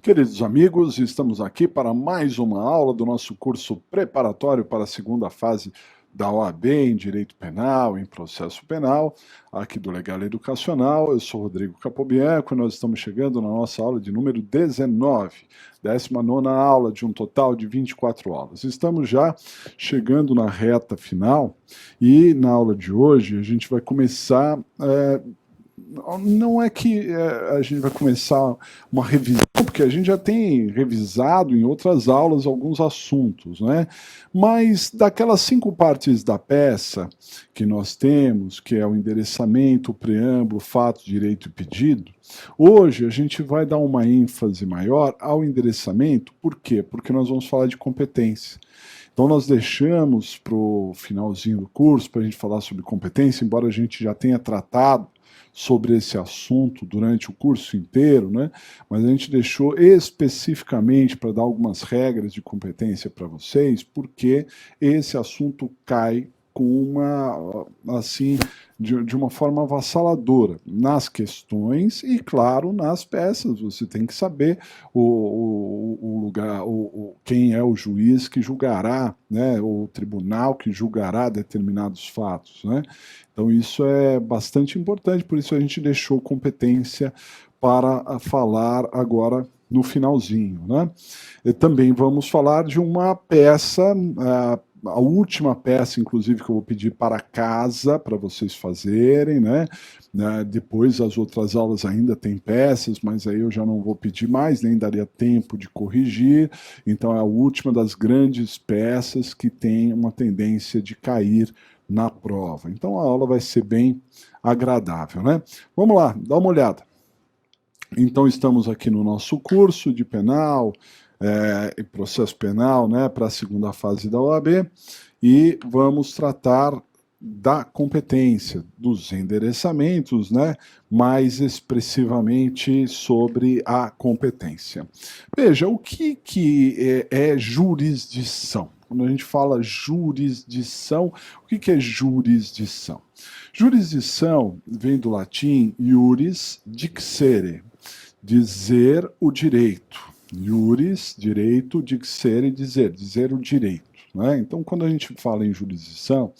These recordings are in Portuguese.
Queridos amigos, estamos aqui para mais uma aula do nosso curso preparatório para a segunda fase da OAB em Direito Penal, em Processo Penal, aqui do Legal Educacional. Eu sou Rodrigo Capobianco e nós estamos chegando na nossa aula de número 19, 19ª aula de um total de 24 aulas. Estamos já chegando na reta final e na aula de hoje a gente vai começar... não é que a gente vai começar uma revisão, porque a gente já tem revisado em outras aulas alguns assuntos, né? Mas daquelas 5 partes da peça que nós temos, que é o endereçamento, o preâmbulo, fato, direito e pedido, hoje a gente vai dar uma ênfase maior ao endereçamento. Por quê? Porque nós vamos falar de competência. Então nós deixamos para o finalzinho do curso para a gente falar sobre competência, embora a gente já tenha tratado sobre esse assunto durante o curso inteiro, né? Mas a gente deixou especificamente para dar algumas regras de competência para vocês, porque esse assunto cai com uma, assim, de uma forma avassaladora nas questões e, claro, nas peças. Você tem que saber o lugar, quem é o juiz que julgará, né, o tribunal que julgará determinados fatos, né? Então isso é bastante importante, por isso a gente deixou competência para falar agora no finalzinho, né? E também vamos falar de uma peça, a última peça, inclusive, que eu vou pedir para casa, para vocês fazerem, né? Depois as outras aulas ainda tem peças, mas aí eu já não vou pedir mais, nem daria tempo de corrigir. Então é a última das grandes peças que tem uma tendência de cair na prova. Então a aula vai ser bem agradável, né? Vamos lá, dá uma olhada. Então estamos aqui no nosso curso de penal e processo penal, né, para a segunda fase da OAB, e vamos tratar da competência, dos endereçamentos, né, mais expressivamente sobre a competência. Veja, o que é jurisdição? Quando a gente fala jurisdição, o que é jurisdição? Jurisdição vem do latim iuris dixere, dizer o direito. Iuris, direito, dixere, dizer o direito. Né? Então, quando a gente fala em jurisdição,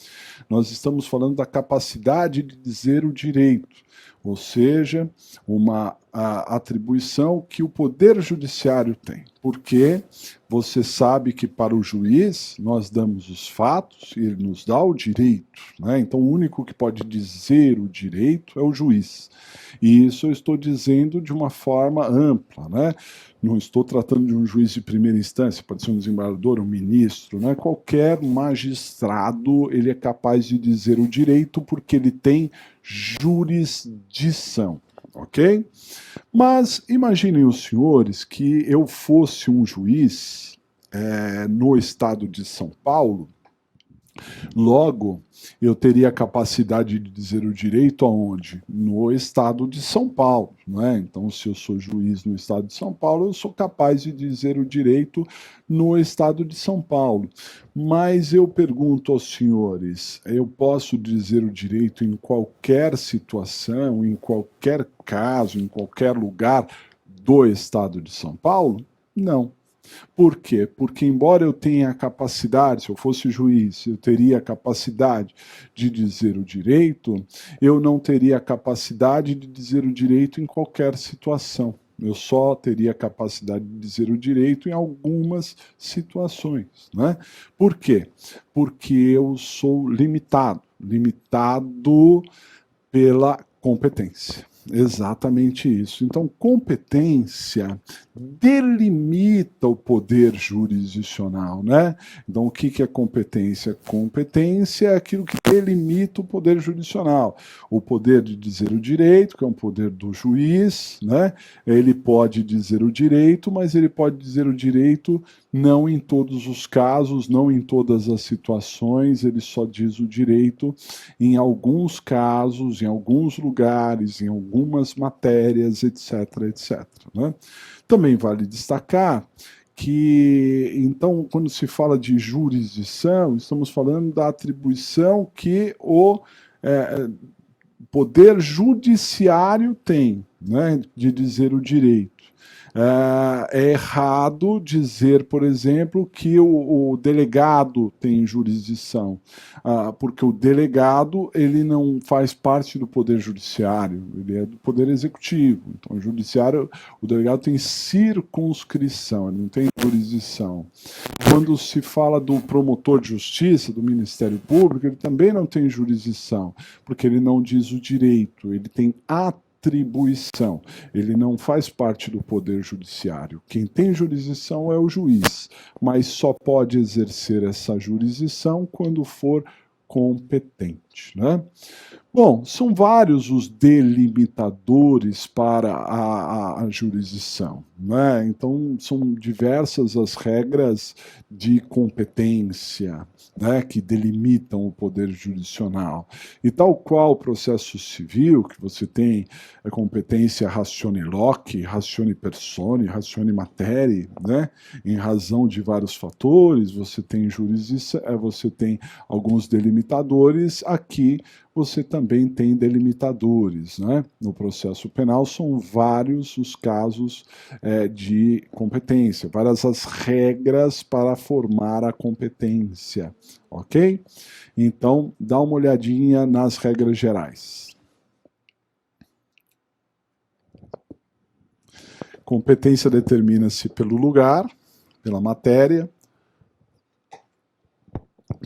nós estamos falando da capacidade de dizer o direito, ou seja, uma atribuição que o Poder Judiciário tem. Porque você sabe que para o juiz nós damos os fatos e ele nos dá o direito. Né? Então, o único que pode dizer o direito é o juiz. E isso eu estou dizendo de uma forma ampla, né? Não estou tratando de um juiz de primeira instância, pode ser um desembargador, um ministro, né? Qualquer magistrado, ele é capaz de dizer o direito porque ele tem jurisdição, ok? Mas imaginem os senhores que eu fosse um juiz no estado de São Paulo. Logo, eu teria a capacidade de dizer o direito aonde? No estado de São Paulo, né? Então, se eu sou juiz no estado de São Paulo, eu sou capaz de dizer o direito no estado de São Paulo. Mas eu pergunto aos senhores, eu posso dizer o direito em qualquer situação, em qualquer caso, em qualquer lugar do estado de São Paulo? Não. Por quê? Porque embora eu tenha a capacidade, se eu fosse juiz, eu teria a capacidade de dizer o direito, eu não teria a capacidade de dizer o direito em qualquer situação. Eu só teria a capacidade de dizer o direito em algumas situações. Né? Por quê? Porque eu sou limitado pela competência. Exatamente isso. Então, competência delimita o poder jurisdicional, né? Então, o que é competência? Competência é aquilo que delimita o poder jurisdicional. O poder de dizer o direito, que é um poder do juiz, né? Ele pode dizer o direito, mas ele pode dizer o direito não em todos os casos, não em todas as situações, ele só diz o direito em alguns casos, em alguns lugares, em algumas matérias, etc, etc. Né? Também vale destacar que, então, quando se fala de jurisdição, estamos falando da atribuição que o Poder Judiciário tem, né, de dizer o direito. É errado dizer, por exemplo, que o delegado tem jurisdição, porque o delegado ele não faz parte do Poder Judiciário, ele é do Poder Executivo. Então, o delegado tem circunscrição, ele não tem jurisdição. Quando se fala do promotor de justiça, do Ministério Público, ele também não tem jurisdição, porque ele não diz o direito, ele tem atribuição. Ele não faz parte do Poder Judiciário. Quem tem jurisdição é o juiz, mas só pode exercer essa jurisdição quando for competente, né? Bom, são vários os delimitadores para a jurisdição, né? Então, são diversas as regras de competência, né, que delimitam o poder jurisdicional. E tal qual o processo civil, que você tem a competência ratione loci, ratione persone, ratione materie, né, em razão de vários fatores, você tem jurisdição, você tem alguns delimitadores, aqui você também tem delimitadores, né? No processo penal são vários os casos de competência, várias as regras para formar a competência, ok? Então, dá uma olhadinha nas regras gerais. Competência determina-se pelo lugar, pela matéria,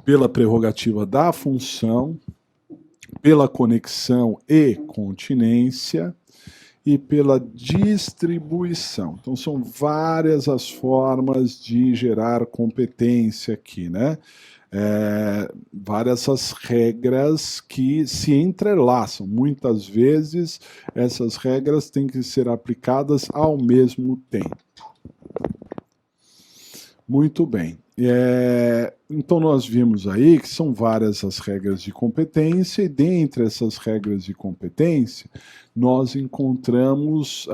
pela prerrogativa da função, pela conexão e continência e pela distribuição. Então, são várias as formas de gerar competência aqui, né? Várias as regras que se entrelaçam. Muitas vezes, essas regras têm que ser aplicadas ao mesmo tempo. Muito bem. Então, nós vimos aí que são várias as regras de competência, e dentre essas regras de competência, nós encontramos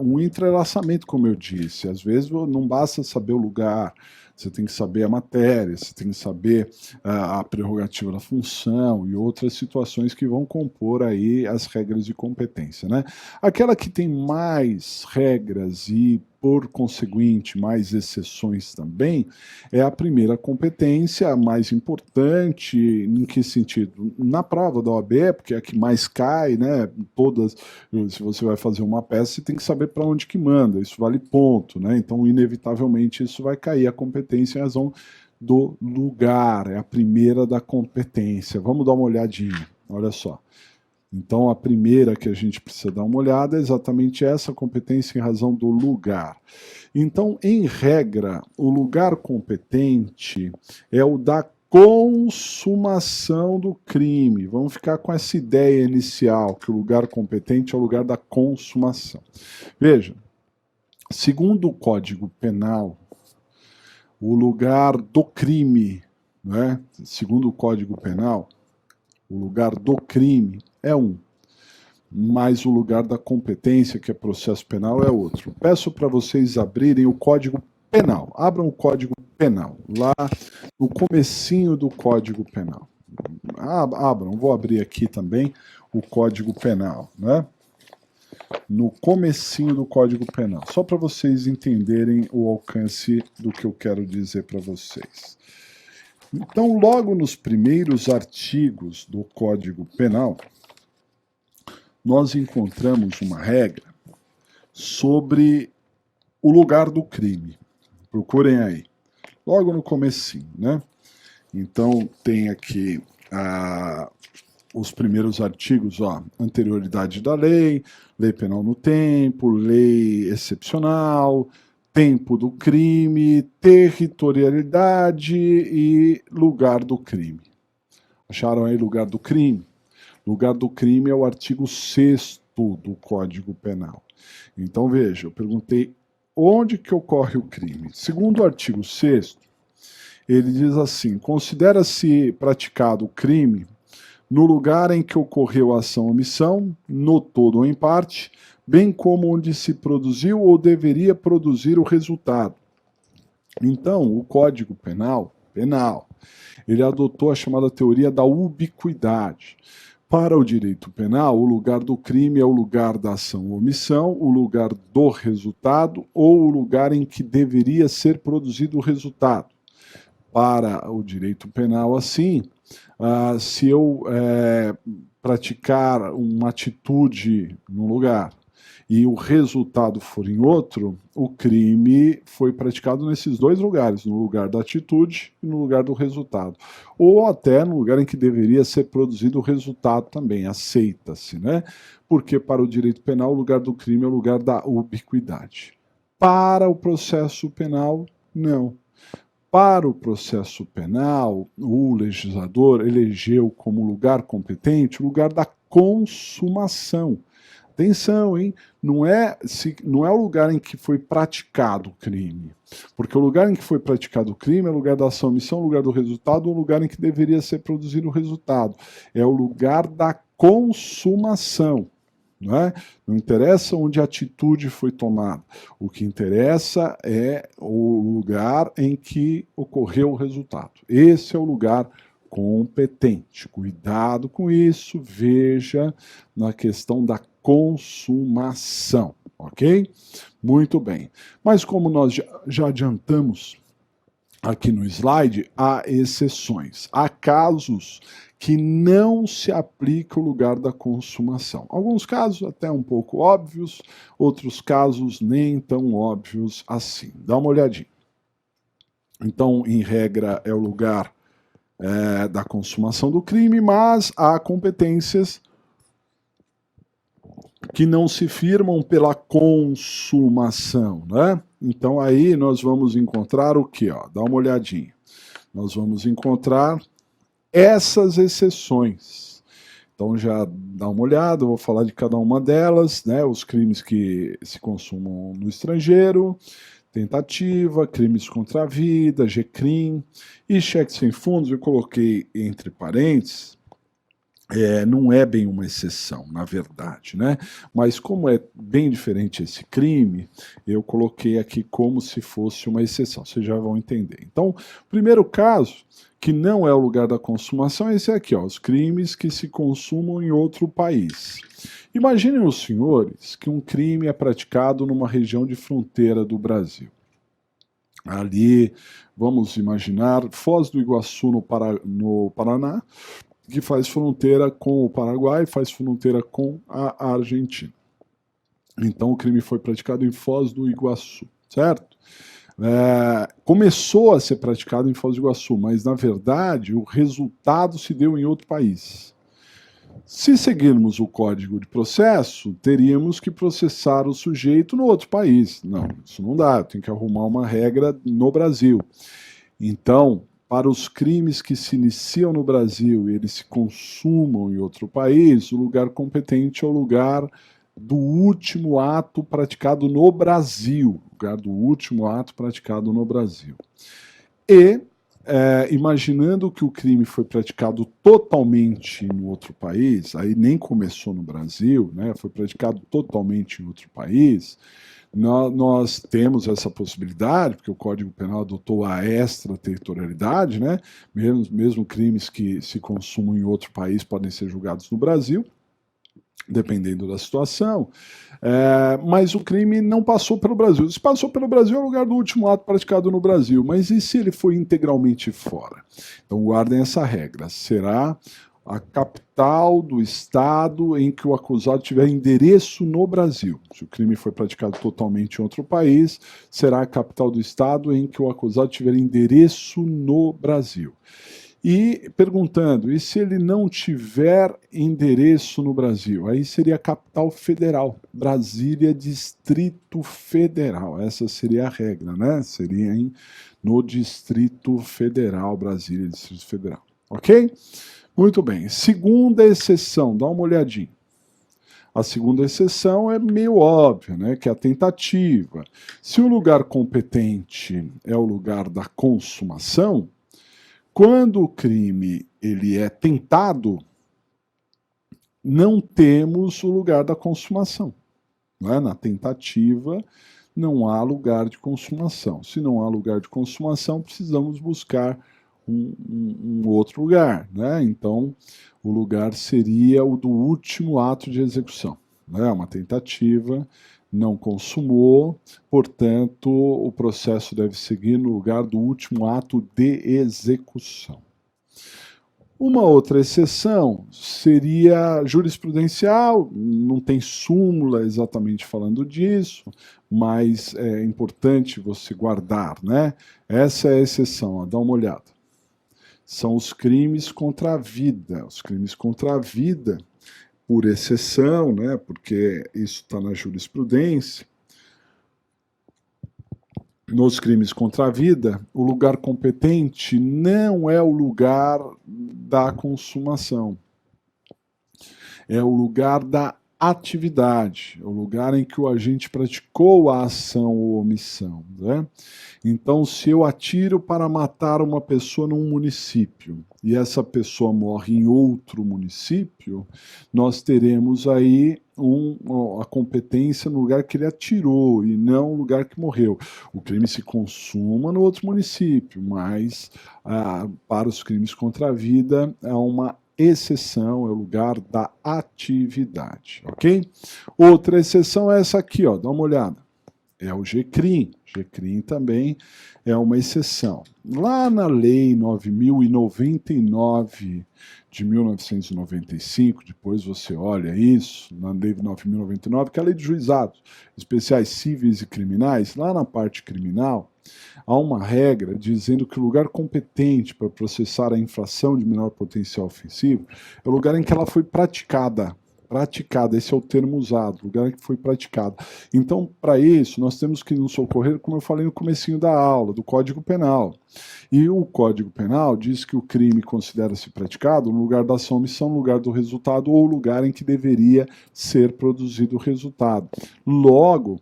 um entrelaçamento, como eu disse. Às vezes, não basta saber o lugar, você tem que saber a matéria, você tem que saber a prerrogativa da função e outras situações que vão compor aí as regras de competência, né? Aquela que tem mais regras e, por conseguinte, mais exceções também, é a primeira competência, a mais importante. Em que sentido? Na prova da OAB, porque é a que mais cai, né? Todas, se você vai fazer uma peça, você tem que saber para onde que manda, isso vale ponto, né? Então, inevitavelmente, isso vai cair a competência em razão do lugar, é a primeira da competência. Vamos dar uma olhadinha, olha só. Então, a primeira que a gente precisa dar uma olhada é exatamente essa, competência em razão do lugar. Então, em regra, o lugar competente é o da consumação do crime. Vamos ficar com essa ideia inicial, que o lugar competente é o lugar da consumação. Veja, segundo o Código Penal, o lugar do crime, né? Segundo o Código Penal, o lugar do crime é um, mas o lugar da competência, que é processo penal, é outro. Peço para vocês abrirem o Código Penal. Abram o Código Penal, lá no comecinho do Código Penal. Abram, vou abrir aqui também o Código Penal, né? No comecinho do Código Penal, só para vocês entenderem o alcance do que eu quero dizer para vocês. Então, logo nos primeiros artigos do Código Penal, nós encontramos uma regra sobre o lugar do crime. Procurem aí, logo no comecinho, né? Então, tem aqui os primeiros artigos, ó, anterioridade da lei, lei penal no tempo, lei excepcional, tempo do crime, territorialidade e lugar do crime. Acharam aí lugar do crime? Lugar do crime é o artigo 6º do Código Penal. Então, veja, eu perguntei onde que ocorre o crime. Segundo o artigo 6º, ele diz assim: considera-se praticado o crime no lugar em que ocorreu a ação ou omissão, no todo ou em parte, bem como onde se produziu ou deveria produzir o resultado. Então, o Código Penal, ele adotou a chamada teoria da ubiquidade. Para o direito penal, o lugar do crime é o lugar da ação ou omissão, o lugar do resultado ou o lugar em que deveria ser produzido o resultado. Para o direito penal, assim, se eu praticar uma atitude num lugar e o resultado for em outro, o crime foi praticado nesses dois lugares, no lugar da atitude e no lugar do resultado. Ou até no lugar em que deveria ser produzido o resultado também, aceita-se, né? Porque para o direito penal, o lugar do crime é o lugar da ubiquidade. Para o processo penal, não. Para o processo penal, o legislador elegeu como lugar competente o lugar da consumação. Atenção, hein? Não é o lugar em que foi praticado o crime. Porque o lugar em que foi praticado o crime é o lugar da ação, omissão, o lugar do resultado, ou o lugar em que deveria ser produzido o resultado. É o lugar da consumação. Não é? Não interessa onde a atitude foi tomada. O que interessa é o lugar em que ocorreu o resultado. Esse é o lugar competente. Cuidado com isso, veja na questão da consumação, ok? Muito bem. Mas como nós já adiantamos aqui no slide, há exceções. Há casos que não se aplica o lugar da consumação. Alguns casos até um pouco óbvios, outros casos nem tão óbvios assim. Dá uma olhadinha. Então, em regra, é o lugar da consumação do crime, mas há competências que não se firmam pela consumação, né? Então aí nós vamos encontrar o quê? Ó? Dá uma olhadinha. Nós vamos encontrar essas exceções. Então já dá uma olhada, eu vou falar de cada uma delas, né? Os crimes que se consumam no estrangeiro, tentativa, crimes contra a vida, GCRIM e cheque sem fundos, eu coloquei entre parênteses, não é bem uma exceção, na verdade, né? Mas como é bem diferente esse crime, eu coloquei aqui como se fosse uma exceção, vocês já vão entender. Então, o primeiro caso, que não é o lugar da consumação, é esse aqui, ó, os crimes que se consumam em outro país. Imaginem os senhores que um crime é praticado numa região de fronteira do Brasil. Ali, vamos imaginar, Foz do Iguaçu, no Paraná, que faz fronteira com o Paraguai, faz fronteira com a Argentina. Então o crime foi praticado em Foz do Iguaçu, certo? Começou a ser praticado em Foz do Iguaçu, mas na verdade o resultado se deu em outro país. Se seguirmos o Código de Processo, teríamos que processar o sujeito no outro país. Não, isso não dá, tem que arrumar uma regra no Brasil. Então, para os crimes que se iniciam no Brasil e eles se consumam em outro país, o lugar competente é o lugar do último ato praticado no Brasil. Lugar do último ato praticado no Brasil. E, imaginando que o crime foi praticado totalmente no outro país, aí nem começou no Brasil, né, foi praticado totalmente em outro país, nós temos essa possibilidade, porque o Código Penal adotou a extraterritorialidade, né? Mesmo crimes que se consumam em outro país podem ser julgados no Brasil, dependendo da situação, mas o crime não passou pelo Brasil. Se passou pelo Brasil, é o lugar do último ato praticado no Brasil, mas e se ele foi integralmente fora? Então guardem essa regra, será a capital do estado em que o acusado tiver endereço no Brasil. Se o crime foi praticado totalmente em outro país, será a capital do estado em que o acusado tiver endereço no Brasil. E perguntando, e se ele não tiver endereço no Brasil? Aí seria a capital federal, Brasília, Distrito Federal. Essa seria a regra, né? Seria no Distrito Federal, Brasília, Distrito Federal. Ok? Muito bem. Segunda exceção, dá uma olhadinha. A segunda exceção é meio óbvia, né, que é a tentativa. Se o lugar competente é o lugar da consumação, quando o crime ele é tentado, não temos o lugar da consumação. Não é? Na tentativa, não há lugar de consumação. Se não há lugar de consumação, precisamos buscar um outro lugar, né? Então, o lugar seria o do último ato de execução, né? Uma tentativa, não consumou, portanto, o processo deve seguir no lugar do último ato de execução. Uma outra exceção seria jurisprudencial, não tem súmula exatamente falando disso, mas é importante você guardar, né? Essa é a exceção, ó, dá uma olhada. São os crimes contra a vida. Os crimes contra a vida, por exceção, né? Porque isso está na jurisprudência. Nos crimes contra a vida, o lugar competente não é o lugar da consumação, é o lugar da atividade, é o lugar em que o agente praticou a ação ou omissão, né? Então, se eu atiro para matar uma pessoa num município e essa pessoa morre em outro município, nós teremos aí a competência no lugar que ele atirou e não no lugar que morreu. O crime se consuma no outro município, mas para os crimes contra a vida é uma exceção, é o lugar da atividade, ok? Outra exceção é essa aqui, ó, dá uma olhada. É o GCRIM. GCRIM também é uma exceção. Lá na Lei 9.099 de 1995, depois você olha isso, na Lei 9.099, que é a Lei de Juizados Especiais Cíveis e Criminais, lá na parte criminal, há uma regra dizendo que o lugar competente para processar a infração de menor potencial ofensivo é o lugar em que ela foi praticada. Praticada, esse é o termo usado, lugar em que foi praticada. Então, para isso, nós temos que nos socorrer, como eu falei no comecinho da aula, do Código Penal. E o Código Penal diz que o crime considera-se praticado no lugar da ação, omissão, no lugar do resultado ou lugar em que deveria ser produzido o resultado. Logo,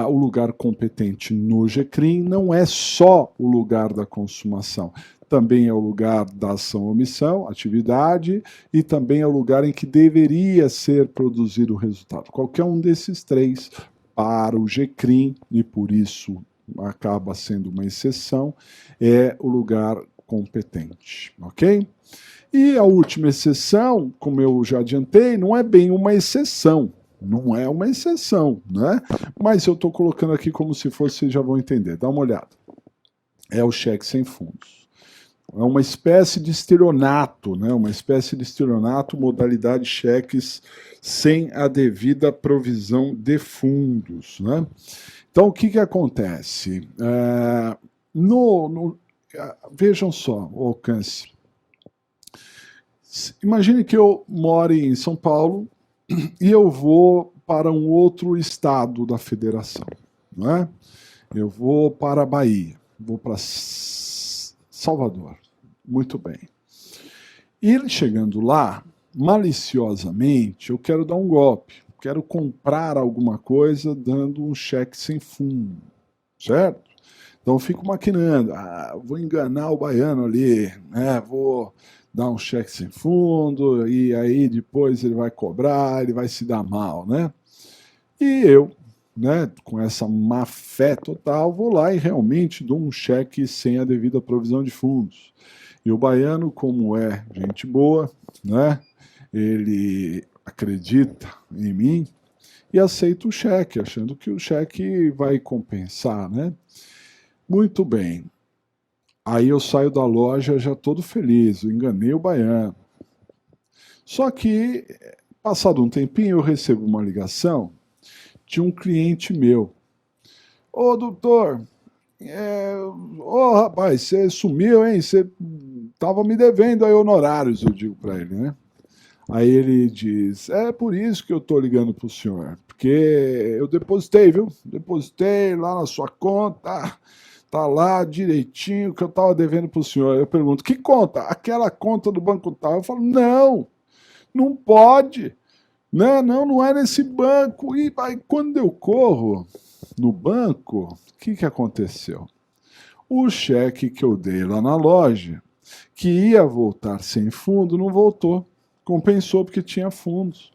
o lugar competente no GCRIM não é só o lugar da consumação, também é o lugar da ação ou omissão, atividade, e também é o lugar em que deveria ser produzido o resultado. Qualquer um desses três para o GCRIM, e por isso acaba sendo uma exceção, é o lugar competente, ok? E a última exceção, como eu já adiantei, não é bem uma exceção, não é uma exceção, né? Mas eu estou colocando aqui como se fosse, vocês já vão entender, dá uma olhada. É o cheque sem fundos. É uma espécie de estelionato, né? Uma espécie de estelionato, modalidade cheques sem a devida provisão de fundos, né? Então, o que acontece? Vejam só o alcance. Imagine que eu moro em São Paulo e eu vou para um outro estado da federação, não é? Eu vou para a Bahia, vou para Salvador. Muito bem. E ele chegando lá, maliciosamente, eu quero dar um golpe, quero comprar alguma coisa dando um cheque sem fundo, certo? Então eu fico maquinando, vou enganar o baiano ali, né? Vou dar um cheque sem fundo e aí depois ele vai cobrar, ele vai se dar mal, né? E eu, né, com essa má fé total, vou lá e realmente dou um cheque sem a devida provisão de fundos. E o baiano, como é gente boa, né, ele acredita em mim e aceita o cheque, achando que o cheque vai compensar, né? Muito bem. Aí eu saio da loja já todo feliz, eu enganei o baiano. Só que, passado um tempinho, eu recebo uma ligação de um cliente meu. Ô, doutor, rapaz, você sumiu, hein? Você tava me devendo aí honorários, eu digo para ele, né? Aí ele diz, é por isso que eu tô ligando pro senhor, porque eu depositei, viu? Depositei lá na sua conta, tá lá direitinho que eu tava devendo pro senhor. Eu pergunto, que conta? Aquela conta do banco tal. Eu falo, não pode. Não é nesse banco. E aí, quando eu corro no banco, o que aconteceu? O cheque que eu dei lá na loja, que ia voltar sem fundo, não voltou. Compensou porque tinha fundos.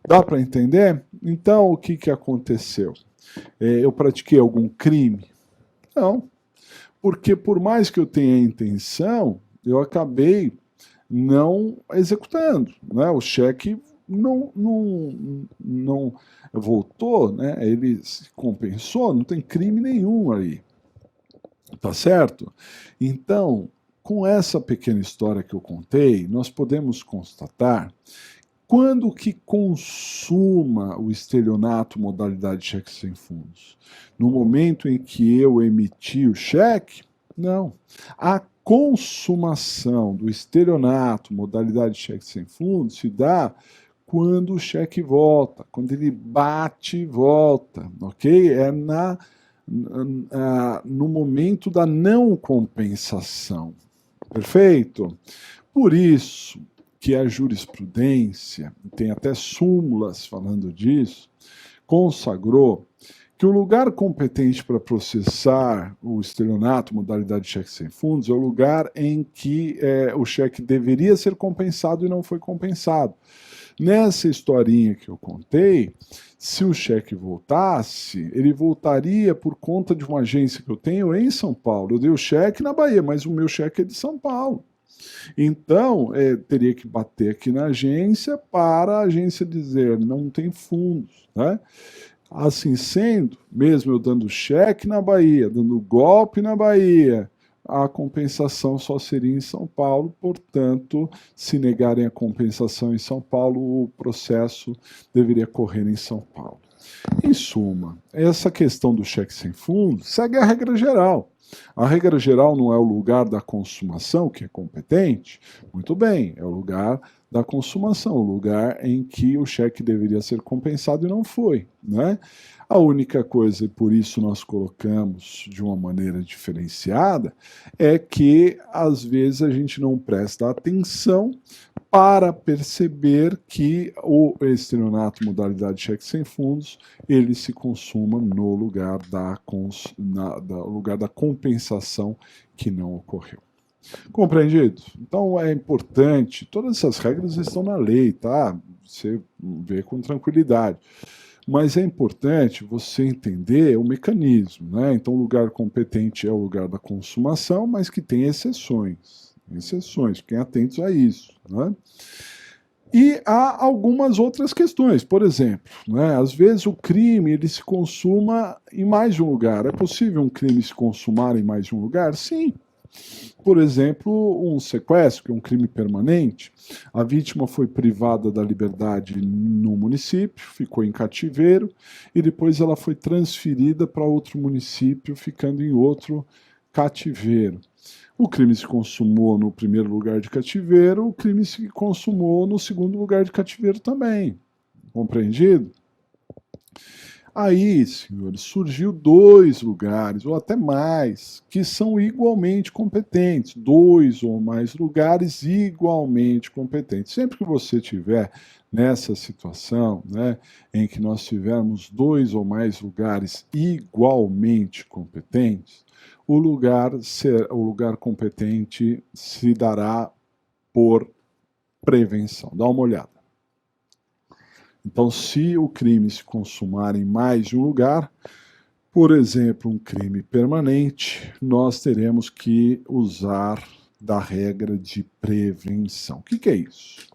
Dá para entender? Então, o que aconteceu? Eu pratiquei algum crime? Não. porque por mais que eu tenha a intenção, eu acabei não executando, né? O cheque não voltou, né? Ele se compensou, não tem crime nenhum aí, tá certo? Então, com essa pequena história que eu contei, nós podemos constatar quando que consuma o estelionato modalidade cheque sem fundos? No momento em que eu emiti o cheque? Não. A consumação do estelionato modalidade cheque sem fundos se dá quando o cheque volta, quando ele bate e volta, ok? É no momento da não compensação. Perfeito? Por isso que a jurisprudência, tem até súmulas falando disso, consagrou que o lugar competente para processar o estelionato, modalidade de cheque sem fundos, é o lugar em que o cheque deveria ser compensado e não foi compensado. Nessa historinha que eu contei, se o cheque voltasse, ele voltaria por conta de uma agência que eu tenho em São Paulo. Eu dei o cheque na Bahia, mas o meu cheque é de São Paulo. Então, teria que bater aqui na agência para a agência dizer não tem fundos, né? Assim sendo, mesmo eu dando cheque na Bahia, dando golpe na Bahia, a compensação só seria em São Paulo, portanto, se negarem a compensação em São Paulo, o processo deveria correr em São Paulo. Em suma, essa questão do cheque sem fundo segue a regra geral. A regra geral não é o lugar da consumação, que é competente? Muito bem, é o lugar da consumação, o lugar em que o cheque deveria ser compensado e não foi, né? A única coisa, e por isso nós colocamos de uma maneira diferenciada, é que às vezes a gente não presta atenção para perceber que o estelionato modalidade cheque sem fundos, ele se consuma no lugar lugar da compensação que não ocorreu. Compreendido? Então é importante, todas essas regras estão na lei, tá? Você vê com tranquilidade. Mas é importante você entender o mecanismo, né? Então o lugar competente é o lugar da consumação, mas que tem exceções. Exceções, fiquem atentos a isso, né? E há algumas outras questões, por exemplo, né, às vezes o crime ele se consuma em mais de um lugar. É possível um crime se consumar em mais de um lugar? Sim. Por exemplo, um sequestro, que é um crime permanente, a vítima foi privada da liberdade no município, ficou em cativeiro, e depois ela foi transferida para outro município, ficando em outro cativeiro. O crime se consumou no primeiro lugar de cativeiro, o crime se consumou no segundo lugar de cativeiro também. Compreendido? Aí, senhores, surgiu 2 lugares, ou até mais, que são igualmente competentes. 2 ou mais lugares igualmente competentes. Sempre que você tiver nessa situação, né, em que nós tivermos 2 ou mais lugares igualmente competentes, o lugar competente se dará por prevenção. Dá uma olhada. Então, se o crime se consumar em mais de um lugar, por exemplo, um crime permanente, nós teremos que usar da regra de prevenção. O que é isso?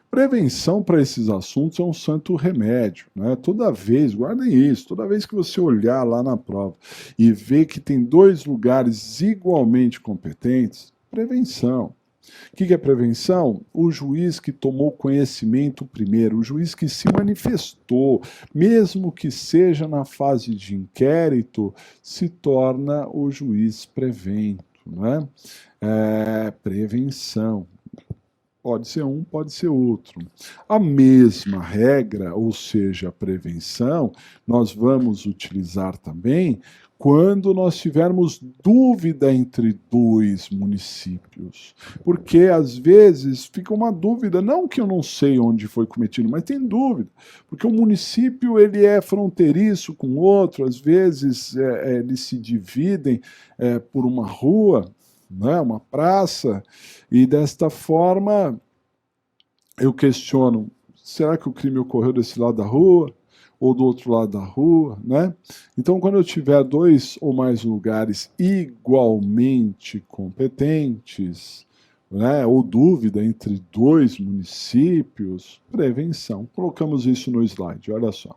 Prevenção para esses assuntos é um santo remédio, né? Toda vez, guardem isso, toda vez que você olhar lá na prova e ver que tem 2 lugares igualmente competentes, prevenção. O que é prevenção? O juiz que tomou conhecimento primeiro, o juiz que se manifestou, mesmo que seja na fase de inquérito, se torna o juiz prevento, não é? Prevenção. Pode ser um, pode ser outro. A mesma regra, ou seja, a prevenção, nós vamos utilizar também quando nós tivermos dúvida entre 2 municípios. Porque, às vezes, fica uma dúvida, não que eu não sei onde foi cometido, mas tem dúvida. Porque o município ele é fronteiriço com outro, às vezes eles se dividem por uma rua, né, uma praça, e desta forma eu questiono, será que o crime ocorreu desse lado da rua? ou do outro lado da rua, né? Então, quando eu tiver 2 ou mais lugares igualmente competentes, né, ou dúvida entre 2 municípios, prevenção. Colocamos isso no slide, olha só.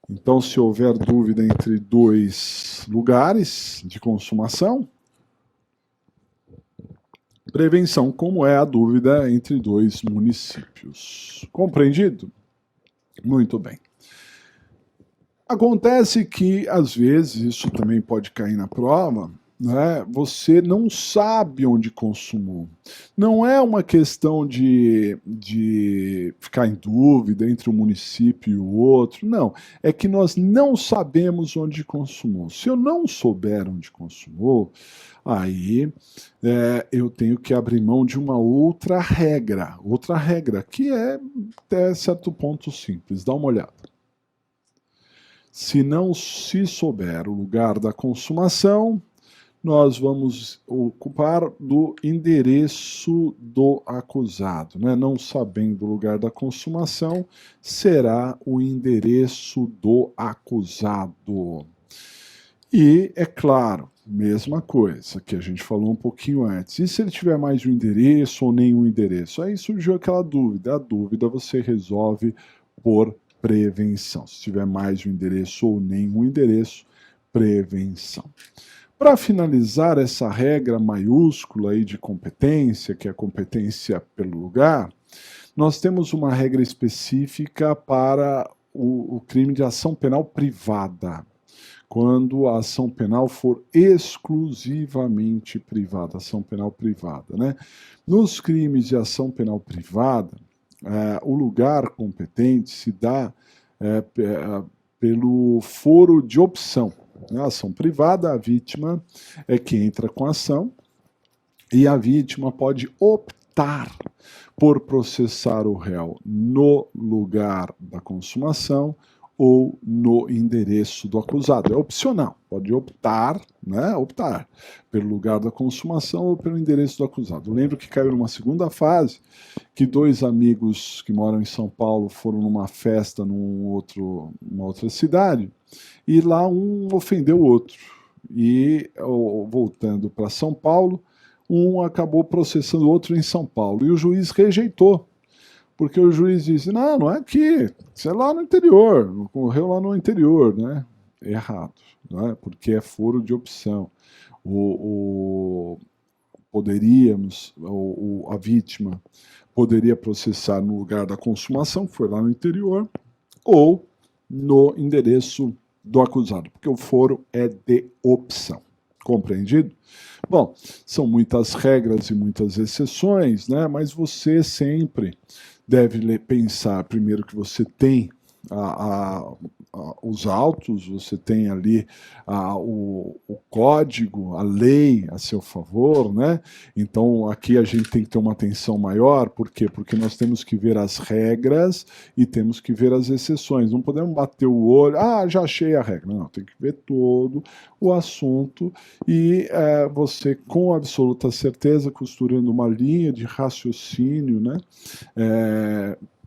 Então, se houver dúvida entre 2 lugares de consumação, prevenção, como é a dúvida entre 2 municípios. Compreendido? Muito bem. Acontece que, às vezes, isso também pode cair na prova, né? Você não sabe onde consumou. Não é uma questão de ficar em dúvida entre um município e o outro, não. É que nós não sabemos onde consumou. Se eu não souber onde consumou, aí eu tenho que abrir mão de uma outra regra, que é até certo ponto simples. Dá uma olhada. Se não se souber o lugar da consumação, nós vamos ocupar do endereço do acusado, né? Não sabendo o lugar da consumação, será o endereço do acusado. E, é claro, mesma coisa que a gente falou um pouquinho antes. E se ele tiver mais de um endereço ou nenhum endereço? Aí surgiu aquela dúvida. A dúvida você resolve por prevenção. Se tiver mais de um endereço ou nenhum endereço, prevenção. Para finalizar essa regra maiúscula aí de competência, que é a competência pelo lugar, nós temos uma regra específica para o crime de ação penal privada. Quando a ação penal for exclusivamente privada, ação penal privada, né? Nos crimes de ação penal privada, o lugar competente se dá pelo foro de opção. Na ação privada, a vítima é que entra com a ação e a vítima pode optar por processar o réu no lugar da consumação ou no endereço do acusado. É opcional, pode optar, né, optar pelo lugar da consumação ou pelo endereço do acusado. Lembro que caiu numa segunda fase, que 2 amigos que moram em São Paulo foram numa festa numa outra cidade, e lá um ofendeu o outro. E, voltando para São Paulo, um acabou processando o outro em São Paulo, e o juiz rejeitou. Porque o juiz disse, não é aqui, isso é lá no interior, ocorreu lá no interior, né? Errado, né? Porque é foro de opção. A vítima poderia processar no lugar da consumação, que foi lá no interior, ou no endereço do acusado, porque o foro é de opção. Compreendido? Bom, são muitas regras e muitas exceções, né? Mas você sempre deve pensar primeiro que você tem os autos, você tem ali o código, a lei a seu favor, né? Então aqui a gente tem que ter uma atenção maior, por quê? Porque nós temos que ver as regras e temos que ver as exceções. Não podemos bater o olho, já achei a regra. Não, tem que ver todo o assunto e você, com absoluta certeza, costurando uma linha de raciocínio, né?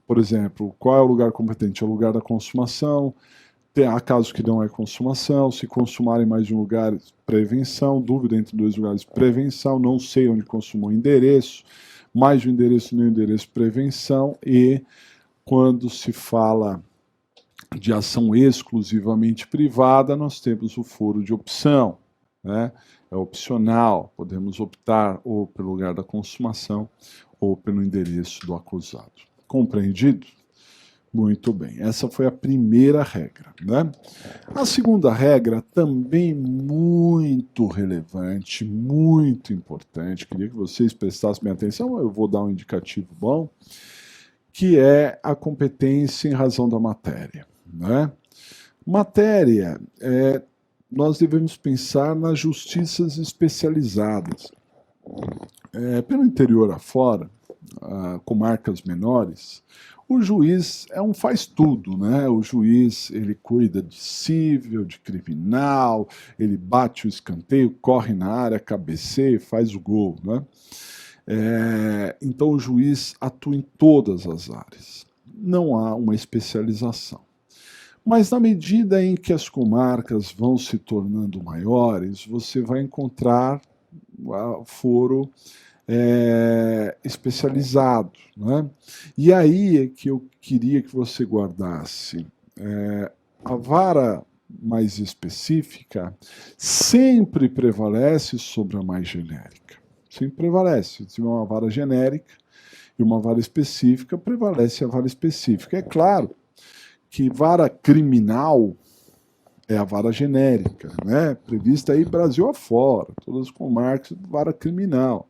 Por exemplo, qual é o lugar competente? É o lugar da consumação. Há casos que não é consumação. Se consumarem mais de um lugar, prevenção. Dúvida entre 2 lugares, prevenção. Não sei onde consumou, endereço. Mais de um endereço, nem endereço, prevenção. E quando se fala de ação exclusivamente privada, nós temos o foro de opção, né? É opcional. Podemos optar ou pelo lugar da consumação ou pelo endereço do acusado. Compreendido? Muito bem, essa foi a primeira regra, né? A segunda regra, também muito relevante, muito importante, queria que vocês prestassem bem atenção, eu vou dar um indicativo bom, que é a competência em razão da matéria, né? Matéria, nós devemos pensar nas justiças especializadas. Pelo interior afora, comarcas menores, o juiz é um faz-tudo, né? O juiz, ele cuida de cível, de criminal, ele bate o escanteio, corre na área, cabeceia e faz o gol, né? Então o juiz atua em todas as áreas. não há uma especialização. Mas na medida em que as comarcas vão se tornando maiores, você vai encontrar foro especializado, né? E aí é que eu queria que você guardasse a vara mais específica sempre prevalece sobre a mais genérica. Sempre prevalece. Se tiver uma vara genérica e uma vara específica, prevalece a vara específica. É claro que vara criminal é a vara genérica, né? Prevista aí Brasil afora, todas as comarcas, vara criminal.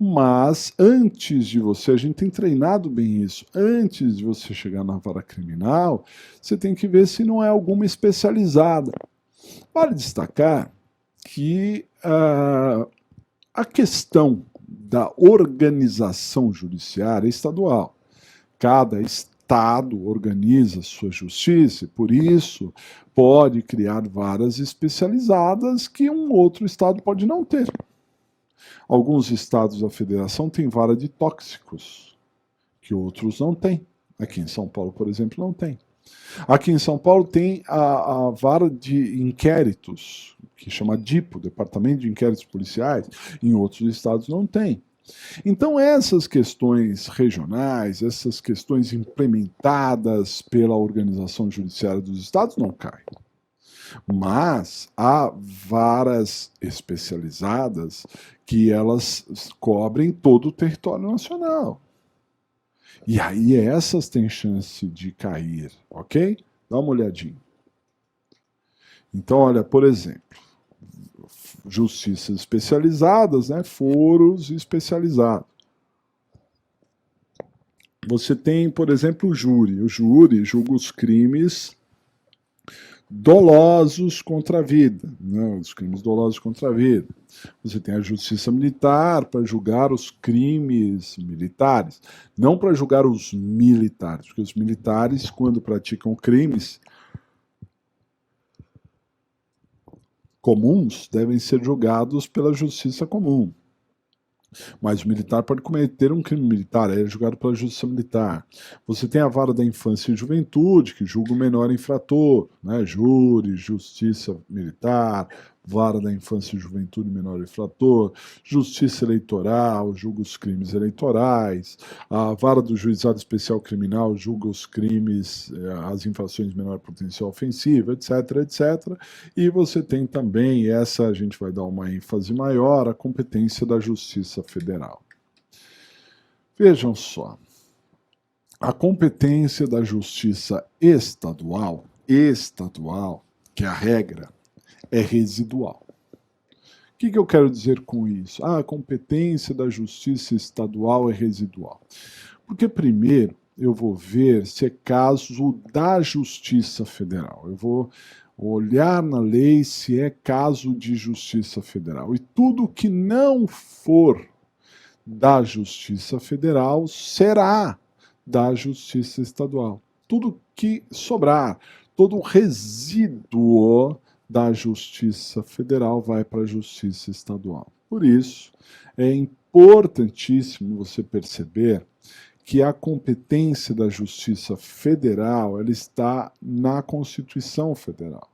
Mas antes de você, a gente tem treinado bem isso, antes de você chegar na vara criminal, você tem que ver se não é alguma especializada. Vale destacar que a questão da organização judiciária é estadual. Cada estado organiza sua justiça e, por isso, pode criar varas especializadas que um outro estado pode não ter. Alguns estados da federação têm vara de tóxicos, que outros não têm. Aqui em São Paulo, por exemplo, não tem. Aqui em São Paulo tem a vara de inquéritos, que chama DIPO, Departamento de Inquéritos Policiais, em outros estados não tem. Então essas questões regionais, essas questões implementadas pela organização judiciária dos estados não caem. Mas há varas especializadas que elas cobrem todo o território nacional. E aí essas têm chance de cair, ok? Dá uma olhadinha. Então, olha, por exemplo, justiças especializadas, né, foros especializados. Você tem, por exemplo, o júri. O júri julga os crimes dolosos contra a vida, né, os crimes dolosos contra a vida. Você tem a justiça militar para julgar os crimes militares, não para julgar os militares, porque os militares, quando praticam crimes comuns, devem ser julgados pela justiça comum. Mas o militar pode cometer um crime militar, é julgado pela justiça militar. Você tem a vara da infância e juventude, que julga o menor infrator, né? Júri, justiça militar, vara da infância e juventude, menor infrator, justiça eleitoral, julga os crimes eleitorais, a vara do juizado especial criminal julga os crimes, as infrações de menor potencial ofensivo, etc, etc. E você tem também, essa a gente vai dar uma ênfase maior, a competência da Justiça Federal. Vejam só, a competência da Justiça estadual, que é a regra, é residual. O que eu quero dizer com isso? A competência da Justiça estadual é residual. Porque primeiro eu vou ver se é caso da Justiça Federal. Eu vou olhar na lei se é caso de Justiça Federal. E tudo que não for da Justiça Federal será da Justiça Estadual. Tudo que sobrar, todo o resíduo da Justiça Federal vai para a Justiça Estadual. Por isso, é importantíssimo você perceber que a competência da Justiça Federal ela está na Constituição Federal.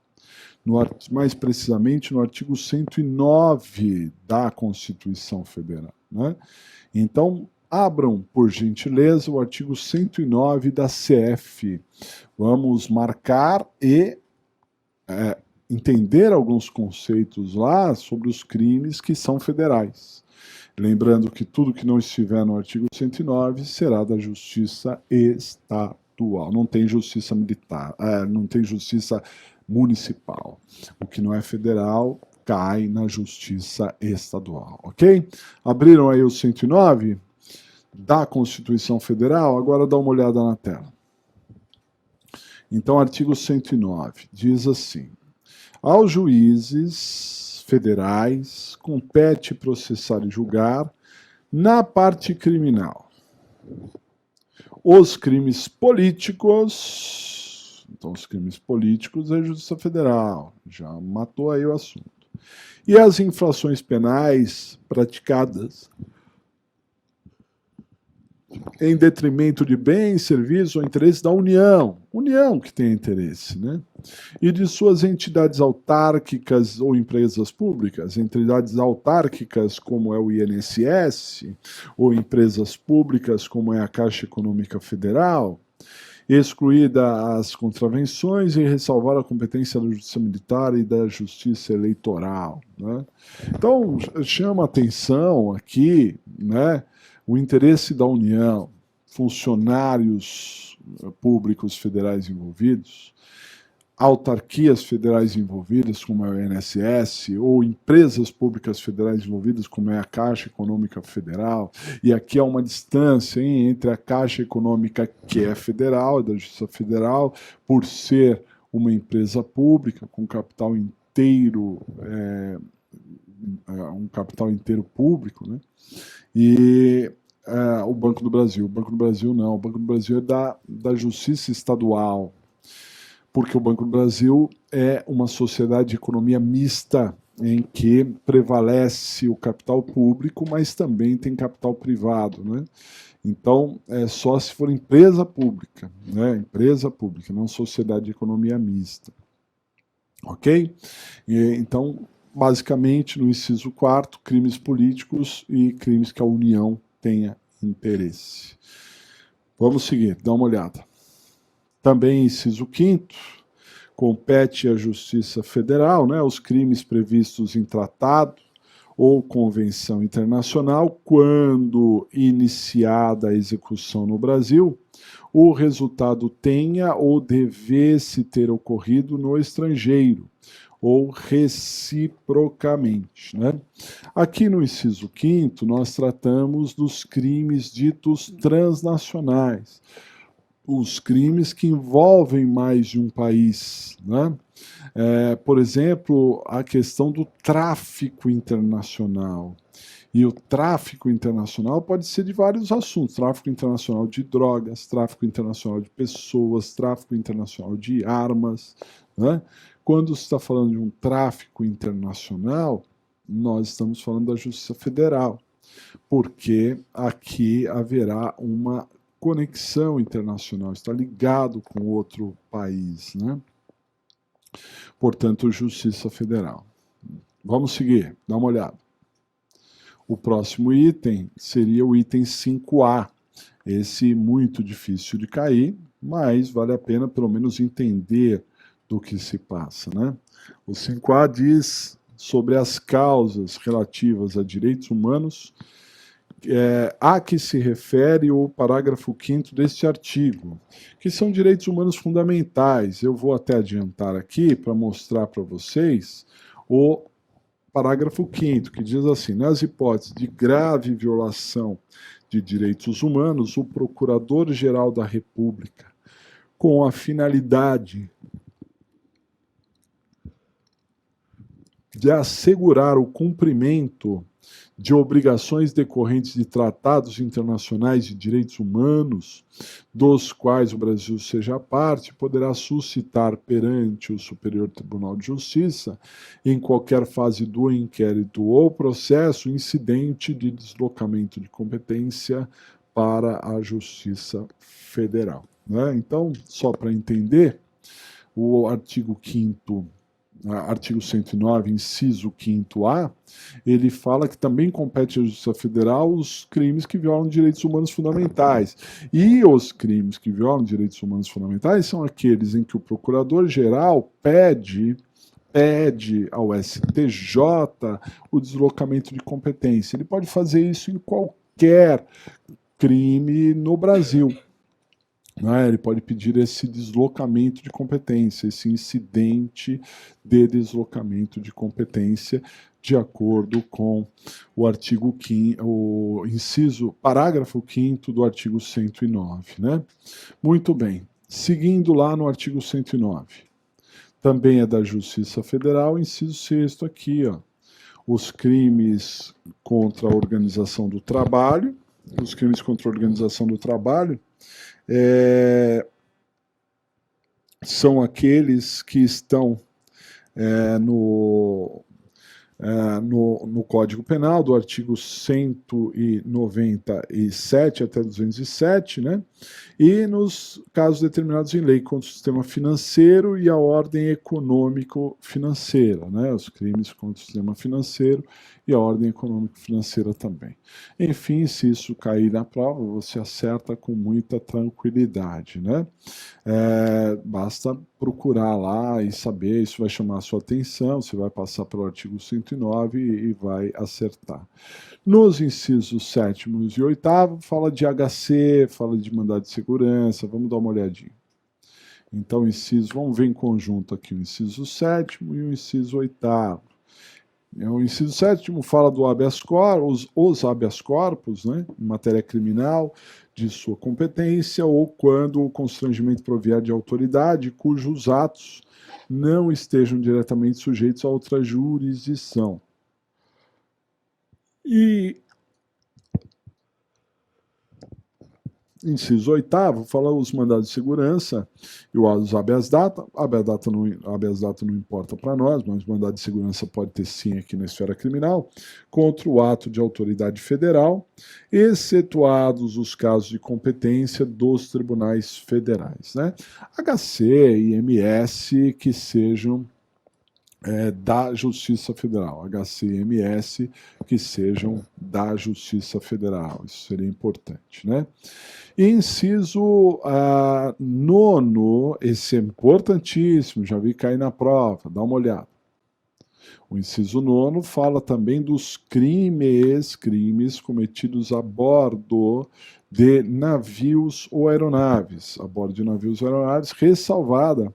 Mais precisamente no artigo 109 da Constituição Federal. Né? Então, abram, por gentileza, o artigo 109 da CF. Vamos marcar e entender alguns conceitos lá sobre os crimes que são federais. Lembrando que tudo que não estiver no artigo 109 será da Justiça Estadual. Não tem justiça militar, não tem justiça municipal. O que não é federal cai na Justiça Estadual, ok? Abriram aí o 109 da Constituição Federal? Agora dá uma olhada na tela. Então, artigo 109 diz assim: aos juízes federais compete processar e julgar, na parte criminal, os crimes políticos. Então, os crimes políticos é a Justiça Federal, já matou aí o assunto. E as infrações penais praticadas em detrimento de bens, serviços ou interesses da União. União que tem interesse, né? E de suas entidades autárquicas ou empresas públicas. Entidades autárquicas, como é o INSS, ou empresas públicas, como é a Caixa Econômica Federal, excluída as contravenções e ressalvar a competência da Justiça Militar e da Justiça Eleitoral, né? Então, chama atenção aqui, né, o interesse da União, funcionários públicos federais envolvidos, autarquias federais envolvidas, como é o INSS, ou empresas públicas federais envolvidas, como é a Caixa Econômica Federal. E aqui há uma distância, hein, entre a Caixa Econômica, que é federal, da Justiça Federal, por ser uma empresa pública, com capital inteiro, um capital inteiro público, né? E o Banco do Brasil. O Banco do Brasil não, o Banco do Brasil é da Justiça Estadual, porque o Banco do Brasil é uma sociedade de economia mista, em que prevalece o capital público, mas também tem capital privado, né? Então, é só se for empresa pública, né? Empresa pública, não sociedade de economia mista. Ok? Então, basicamente, no inciso 4º, crimes políticos e crimes que a União tenha interesse. Vamos seguir, dá uma olhada. Também, inciso 5º, compete à Justiça Federal, né, os crimes previstos em tratado ou convenção internacional, quando iniciada a execução no Brasil, o resultado tenha ou devesse ter ocorrido no estrangeiro, ou reciprocamente, né? Aqui no inciso 5º, nós tratamos dos crimes ditos transnacionais, os crimes que envolvem mais de um país, né? Por exemplo, a questão do tráfico internacional. E o tráfico internacional pode ser de vários assuntos: tráfico internacional de drogas, tráfico internacional de pessoas, tráfico internacional de armas, né? Quando se está falando de um tráfico internacional, nós estamos falando da Justiça Federal, porque aqui haverá uma conexão internacional, está ligado com outro país, né? Portanto, Justiça Federal. Vamos seguir, dá uma olhada. O próximo item seria o item 5A. Esse muito difícil de cair, mas vale a pena pelo menos entender do que se passa, né? O 5A diz sobre as causas relativas a direitos humanos, a que se refere o parágrafo 5º deste artigo, que são direitos humanos fundamentais. Eu vou até adiantar aqui para mostrar para vocês o parágrafo 5º, que diz assim: nas hipóteses de grave violação de direitos humanos, o Procurador-Geral da República, com a finalidade de assegurar o cumprimento de obrigações decorrentes de tratados internacionais de direitos humanos, dos quais o Brasil seja parte, poderá suscitar perante o Superior Tribunal de Justiça, em qualquer fase do inquérito ou processo, incidente de deslocamento de competência para a Justiça Federal, né? Então, só para entender, o artigo 5º, artigo 109, inciso 5º-A, ele fala que também compete à Justiça Federal os crimes que violam direitos humanos fundamentais. E os crimes que violam direitos humanos fundamentais são aqueles em que o Procurador-Geral pede ao STJ o deslocamento de competência. Ele pode fazer isso em qualquer crime no Brasil. Ele pode pedir esse deslocamento de competência, esse incidente de deslocamento de competência, de acordo com o artigo 5º, o inciso, parágrafo 5º do artigo 109, né? Muito bem. Seguindo lá no artigo 109. Também é da Justiça Federal, inciso 6º aqui, ó. Os crimes contra a organização do trabalho, os crimes contra a organização do trabalho, são aqueles que estão no Código Penal, do artigo 197 até 207, né? E nos casos determinados em lei contra o sistema financeiro e a ordem econômico-financeira, né? Os crimes contra o sistema financeiro e a ordem econômico-financeira também. Enfim, se isso cair na prova, você acerta com muita tranquilidade, né? Basta procurar lá e saber, isso vai chamar a sua atenção, você vai passar pelo artigo 109 e vai acertar. Nos incisos 7º e 8º, fala de HC, fala de mandado de segurança, vamos dar uma olhadinha. Então, vamos ver em conjunto aqui o inciso 7º e o inciso 8º. O inciso 7º fala do habeas corpus, os habeas corpus, né, em matéria criminal, de sua competência, ou quando o constrangimento provier de autoridade cujos atos não estejam diretamente sujeitos a outra jurisdição. E inciso 8º fala os mandados de segurança e os habeas data. Habeas data não importa para nós, mas mandado de segurança pode ter sim aqui na esfera criminal, contra o ato de autoridade federal, excetuados os casos de competência dos tribunais federais, né? HC e IMS que sejam da Justiça Federal, HCMS, que sejam da Justiça Federal, isso seria importante, né? Inciso 9º, esse é importantíssimo, já vi cair na prova, dá uma olhada. O inciso 9º fala também dos crimes cometidos a bordo de navios ou aeronaves, ressalvada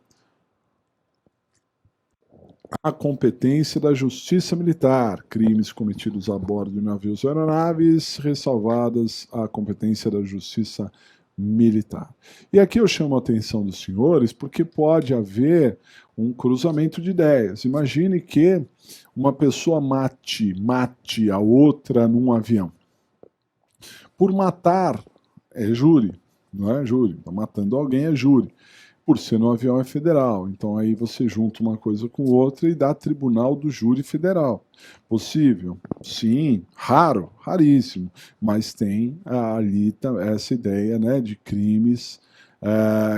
a competência da Justiça Militar, crimes cometidos a bordo de navios ou aeronaves, ressalvadas a competência da Justiça Militar. E aqui eu chamo a atenção dos senhores porque pode haver um cruzamento de ideias. Imagine que uma pessoa mate a outra num avião. Por matar, é júri, não é júri. Está matando alguém, é júri. Por ser no avião é federal, então aí você junta uma coisa com outra e dá tribunal do júri federal. Possível? Sim. Raro? Raríssimo. Mas tem ali essa ideia, né, de crimes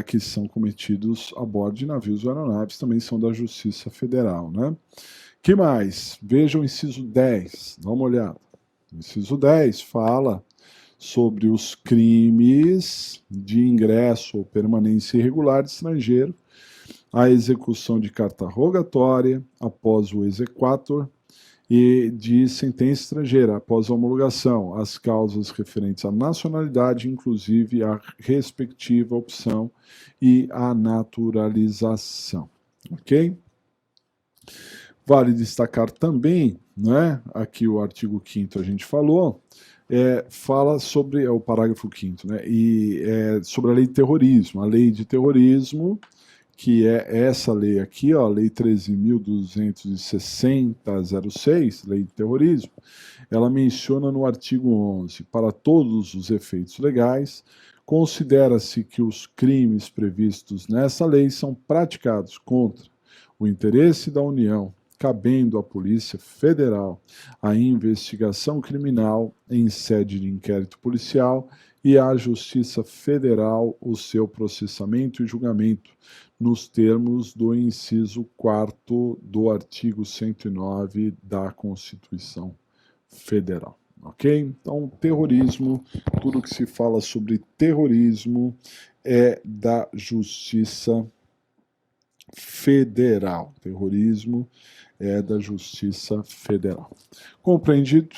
que são cometidos a bordo de navios ou aeronaves, também são da Justiça Federal, né? Que mais? Veja o inciso 10, dá uma olhada. O inciso 10 fala sobre os crimes de ingresso ou permanência irregular de estrangeiro, a execução de carta rogatória após o exequatur e de sentença estrangeira após a homologação, as causas referentes à nacionalidade, inclusive a respectiva opção e a naturalização. Ok? Vale destacar também, né, aqui o artigo 5º a gente falou, fala sobre o parágrafo 5º, né, sobre a lei de terrorismo. A lei de terrorismo, que é essa lei aqui, ó, Lei 13.260/06, Lei de Terrorismo, ela menciona no artigo 11, para todos os efeitos legais, considera-se que os crimes previstos nessa lei são praticados contra o interesse da União, cabendo à Polícia Federal a investigação criminal em sede de inquérito policial e à Justiça Federal o seu processamento e julgamento, nos termos do inciso 4º do artigo 109 da Constituição Federal. Ok? Então, terrorismo, tudo que se fala sobre terrorismo é da Justiça Federal. Terrorismo é da Justiça Federal. Compreendido?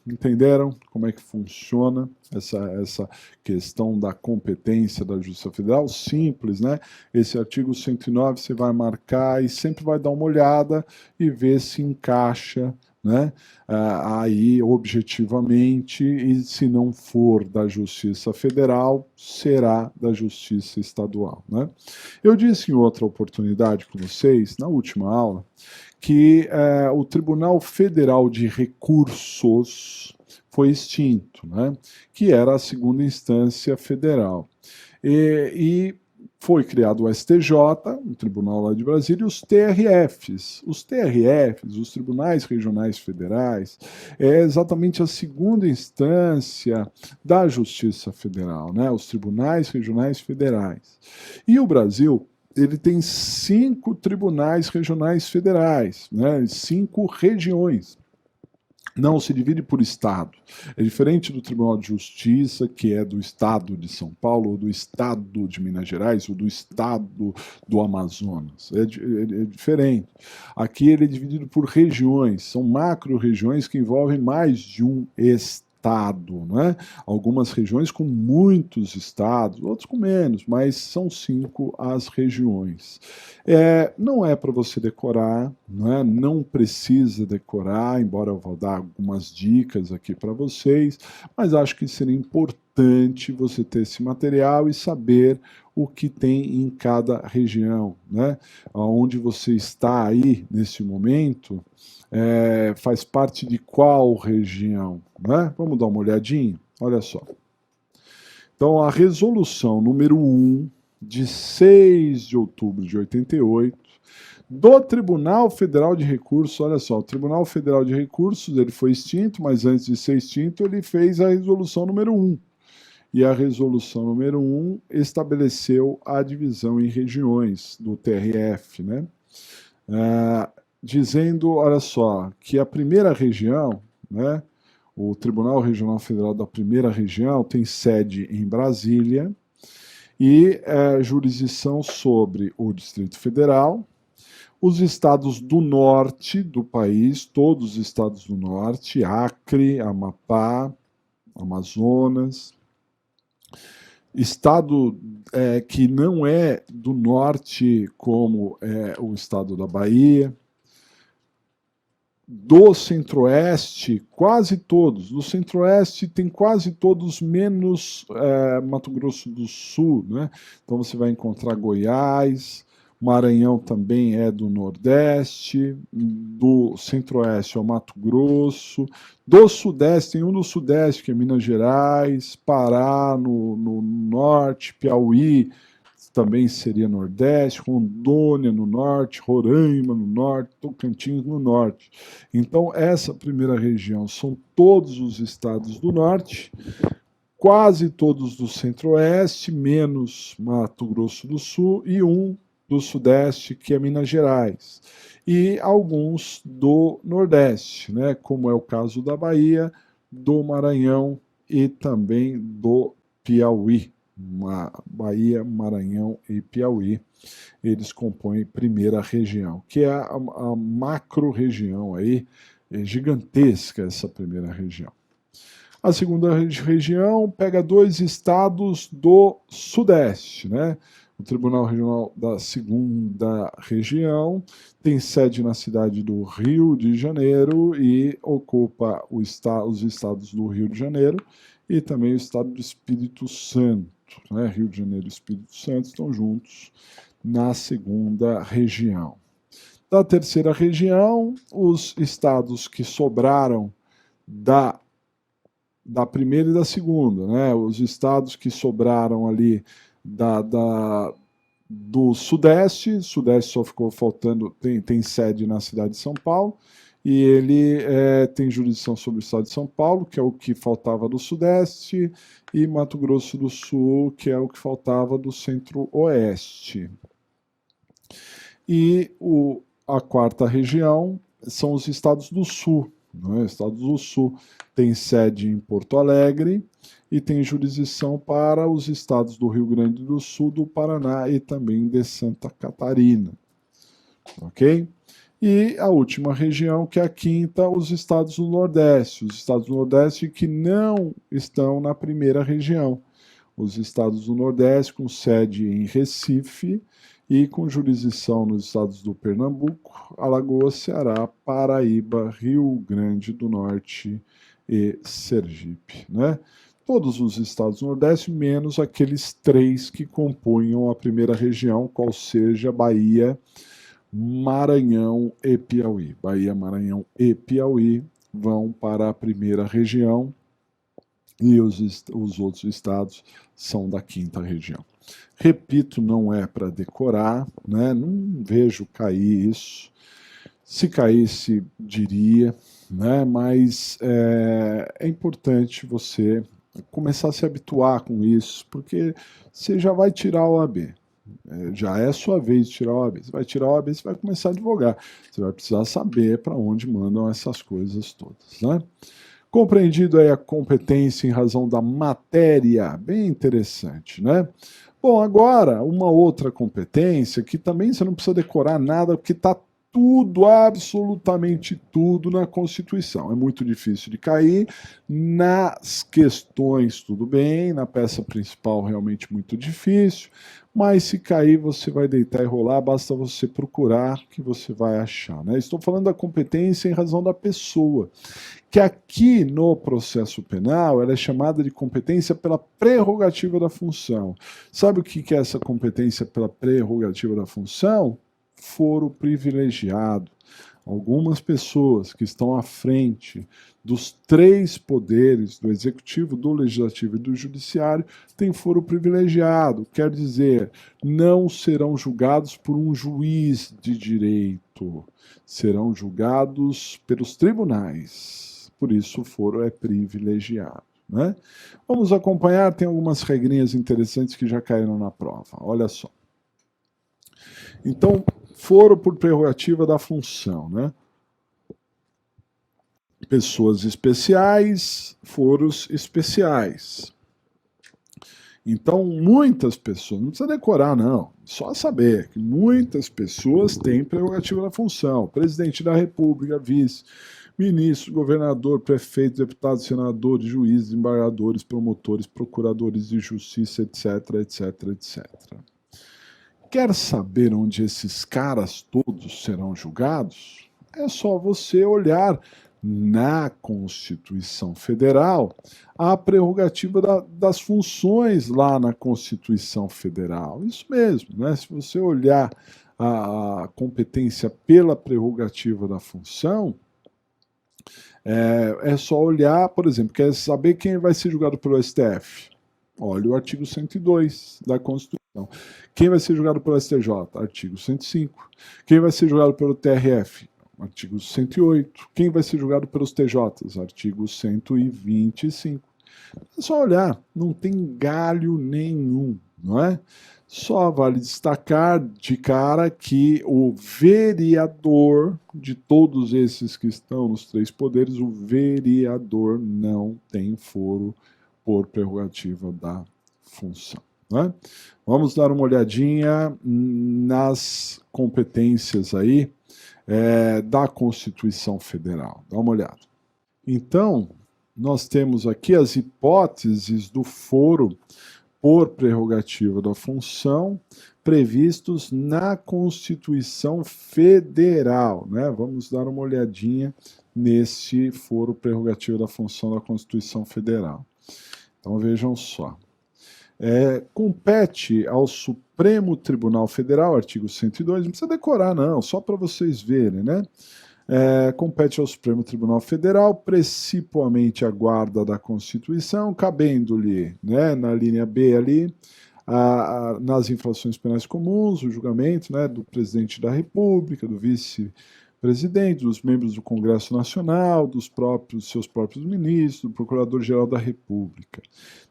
Entenderam como é que funciona essa questão da competência da Justiça Federal? Simples, né? Esse artigo 109 você vai marcar e sempre vai dar uma olhada e ver se encaixa, né, aí objetivamente, e se não for da Justiça Federal, será da Justiça Estadual, né? Eu disse em outra oportunidade com vocês, na última aula, que o Tribunal Federal de Recursos foi extinto, né, que era a segunda instância federal. E foi criado o STJ, o Tribunal lá de Brasília, e os TRFs. Os TRFs, os Tribunais Regionais Federais, é exatamente a segunda instância da Justiça Federal, né? Os Tribunais Regionais Federais. E o Brasil, ele tem 5 tribunais regionais federais, né? 5 regiões. Não se divide por estado. É diferente do Tribunal de Justiça, que é do estado de São Paulo, ou do estado de Minas Gerais, ou do estado do Amazonas. É diferente. Aqui ele é dividido por regiões, são macro-regiões que envolvem mais de um estado. Né? Algumas regiões com muitos estados, outros com menos, mas são 5 as regiões. Não é para você decorar, né? Não precisa decorar, embora eu vou dar algumas dicas aqui para vocês, mas acho que seria importante você ter esse material e saber o que tem em cada região, né? Onde você está aí nesse momento, faz parte de qual região, né? Vamos dar uma olhadinha? Olha só. Então, a resolução número 1, de 6 de outubro de 88, do Tribunal Federal de Recursos, olha só, o Tribunal Federal de Recursos, ele foi extinto, mas antes de ser extinto, ele fez a resolução número 1. E a resolução número 1 estabeleceu a divisão em regiões do TRF, né? Dizendo, olha só, que a primeira região, né, o Tribunal Regional Federal da primeira região tem sede em Brasília e jurisdição sobre o Distrito Federal, os estados do norte do país, todos os estados do norte, Acre, Amapá, Amazonas, estado que não é do norte, como o estado da Bahia, do centro-oeste, quase todos. Do centro-oeste tem quase todos, menos Mato Grosso do Sul, né? Então você vai encontrar Goiás, Maranhão também é do Nordeste, do Centro-Oeste é o Mato Grosso, do Sudeste, tem um do Sudeste, que é Minas Gerais, Pará no Norte, Piauí também seria Nordeste, Rondônia no Norte, Roraima no Norte, Tocantins no Norte. Então, essa primeira região são todos os estados do Norte, quase todos do Centro-Oeste, menos Mato Grosso do Sul, e um do Sudeste, que é Minas Gerais, e alguns do Nordeste, né, como é o caso da Bahia, do Maranhão e também do Piauí. Bahia, Maranhão e Piauí, eles compõem primeira região, que é a macro-região aí, gigantesca essa primeira região. A segunda região pega 2 estados do Sudeste, né? O Tribunal Regional da segunda região tem sede na cidade do Rio de Janeiro e ocupa os estados do Rio de Janeiro e também o estado do Espírito Santo, né? Rio de Janeiro e Espírito Santo estão juntos na segunda região. Da terceira região, os estados que sobraram da primeira e da segunda, né? Os estados que sobraram ali do Sudeste só ficou faltando, tem sede na cidade de São Paulo, e ele tem jurisdição sobre o estado de São Paulo, que é o que faltava do Sudeste, e Mato Grosso do Sul, que é o que faltava do Centro-Oeste. E a quarta região são os estados do Sul. Né? Estados do Sul tem sede em Porto Alegre e tem jurisdição para os estados do Rio Grande do Sul, do Paraná e também de Santa Catarina. Ok? E a última região, que é a quinta, os estados do Nordeste. Os estados do Nordeste que não estão na primeira região. Os estados do Nordeste com sede em Recife e com jurisdição nos estados do Pernambuco, Alagoas, Ceará, Paraíba, Rio Grande do Norte e Sergipe, né? Todos os estados do Nordeste, menos aqueles 3 que compunham a primeira região, qual seja Bahia, Maranhão e Piauí. Bahia, Maranhão e Piauí vão para a primeira região e os outros estados são da quinta região. Repito, não é para decorar, né? Não vejo cair isso. Se caísse, diria, né? Mas é importante você começar a se habituar com isso, porque você já vai tirar a OAB. Já é sua vez de tirar a OAB. Você vai tirar a OAB, você vai começar a advogar. Você vai precisar saber para onde mandam essas coisas todas, né? Compreendido aí a competência em razão da matéria, bem interessante, né? Bom, agora uma outra competência que também você não precisa decorar nada, porque está tudo, absolutamente tudo na Constituição. É muito difícil de cair. Nas questões, tudo bem. Na peça principal, realmente muito difícil. Mas se cair, você vai deitar e rolar, basta você procurar que você vai achar, né? Estou falando da competência em razão da pessoa, que aqui no processo penal ela é chamada de competência pela prerrogativa da função. Sabe o que é essa competência pela prerrogativa da função? Foro privilegiado. Algumas pessoas que estão à frente dos três poderes, do executivo, do legislativo e do judiciário, têm foro privilegiado. Quer dizer, não serão julgados por um juiz de direito, serão julgados pelos tribunais. Por isso o foro é privilegiado, né? Vamos acompanhar, tem algumas regrinhas interessantes que já caíram na prova. Olha só. Então, foro por prerrogativa da função, né? Pessoas especiais, foros especiais. Então, muitas pessoas, não precisa decorar, não, só saber que muitas pessoas têm prerrogativa da função. Presidente da República, vice, ministro, governador, prefeito, deputados, senadores, juízes, embargadores, promotores, procuradores de justiça, etc, etc, etc. Quer saber onde esses caras todos serão julgados? É só você olhar na Constituição Federal a prerrogativa das funções lá na Constituição Federal. Isso mesmo, né? Se você olhar a competência pela prerrogativa da função, é só olhar, por exemplo, quer saber quem vai ser julgado pelo STF? Olha o artigo 102 da Constituição. Quem vai ser julgado pelo STJ? Artigo 105. Quem vai ser julgado pelo TRF? Artigo 108. Quem vai ser julgado pelos TJs? Artigo 125. É só olhar, não tem galho nenhum, não é? Só vale destacar de cara que o vereador, de todos esses que estão nos três poderes, o vereador não tem foro por prerrogativa da função, né? Vamos dar uma olhadinha nas competências aí da Constituição Federal. Dá uma olhada. Então, nós temos aqui as hipóteses do foro por prerrogativa da função previstos na Constituição Federal, né? Vamos dar uma olhadinha nesse foro prerrogativa da função da Constituição Federal. Então vejam só. Compete ao Supremo Tribunal Federal, artigo 102, não precisa decorar não, só para vocês verem, né? Compete ao Supremo Tribunal Federal, principalmente a guarda da Constituição, cabendo-lhe, né, na linha B ali, nas infrações penais comuns, o julgamento, né, do presidente da República, do vice-presidente, dos membros do Congresso Nacional, dos seus próprios ministros, do Procurador-Geral da República.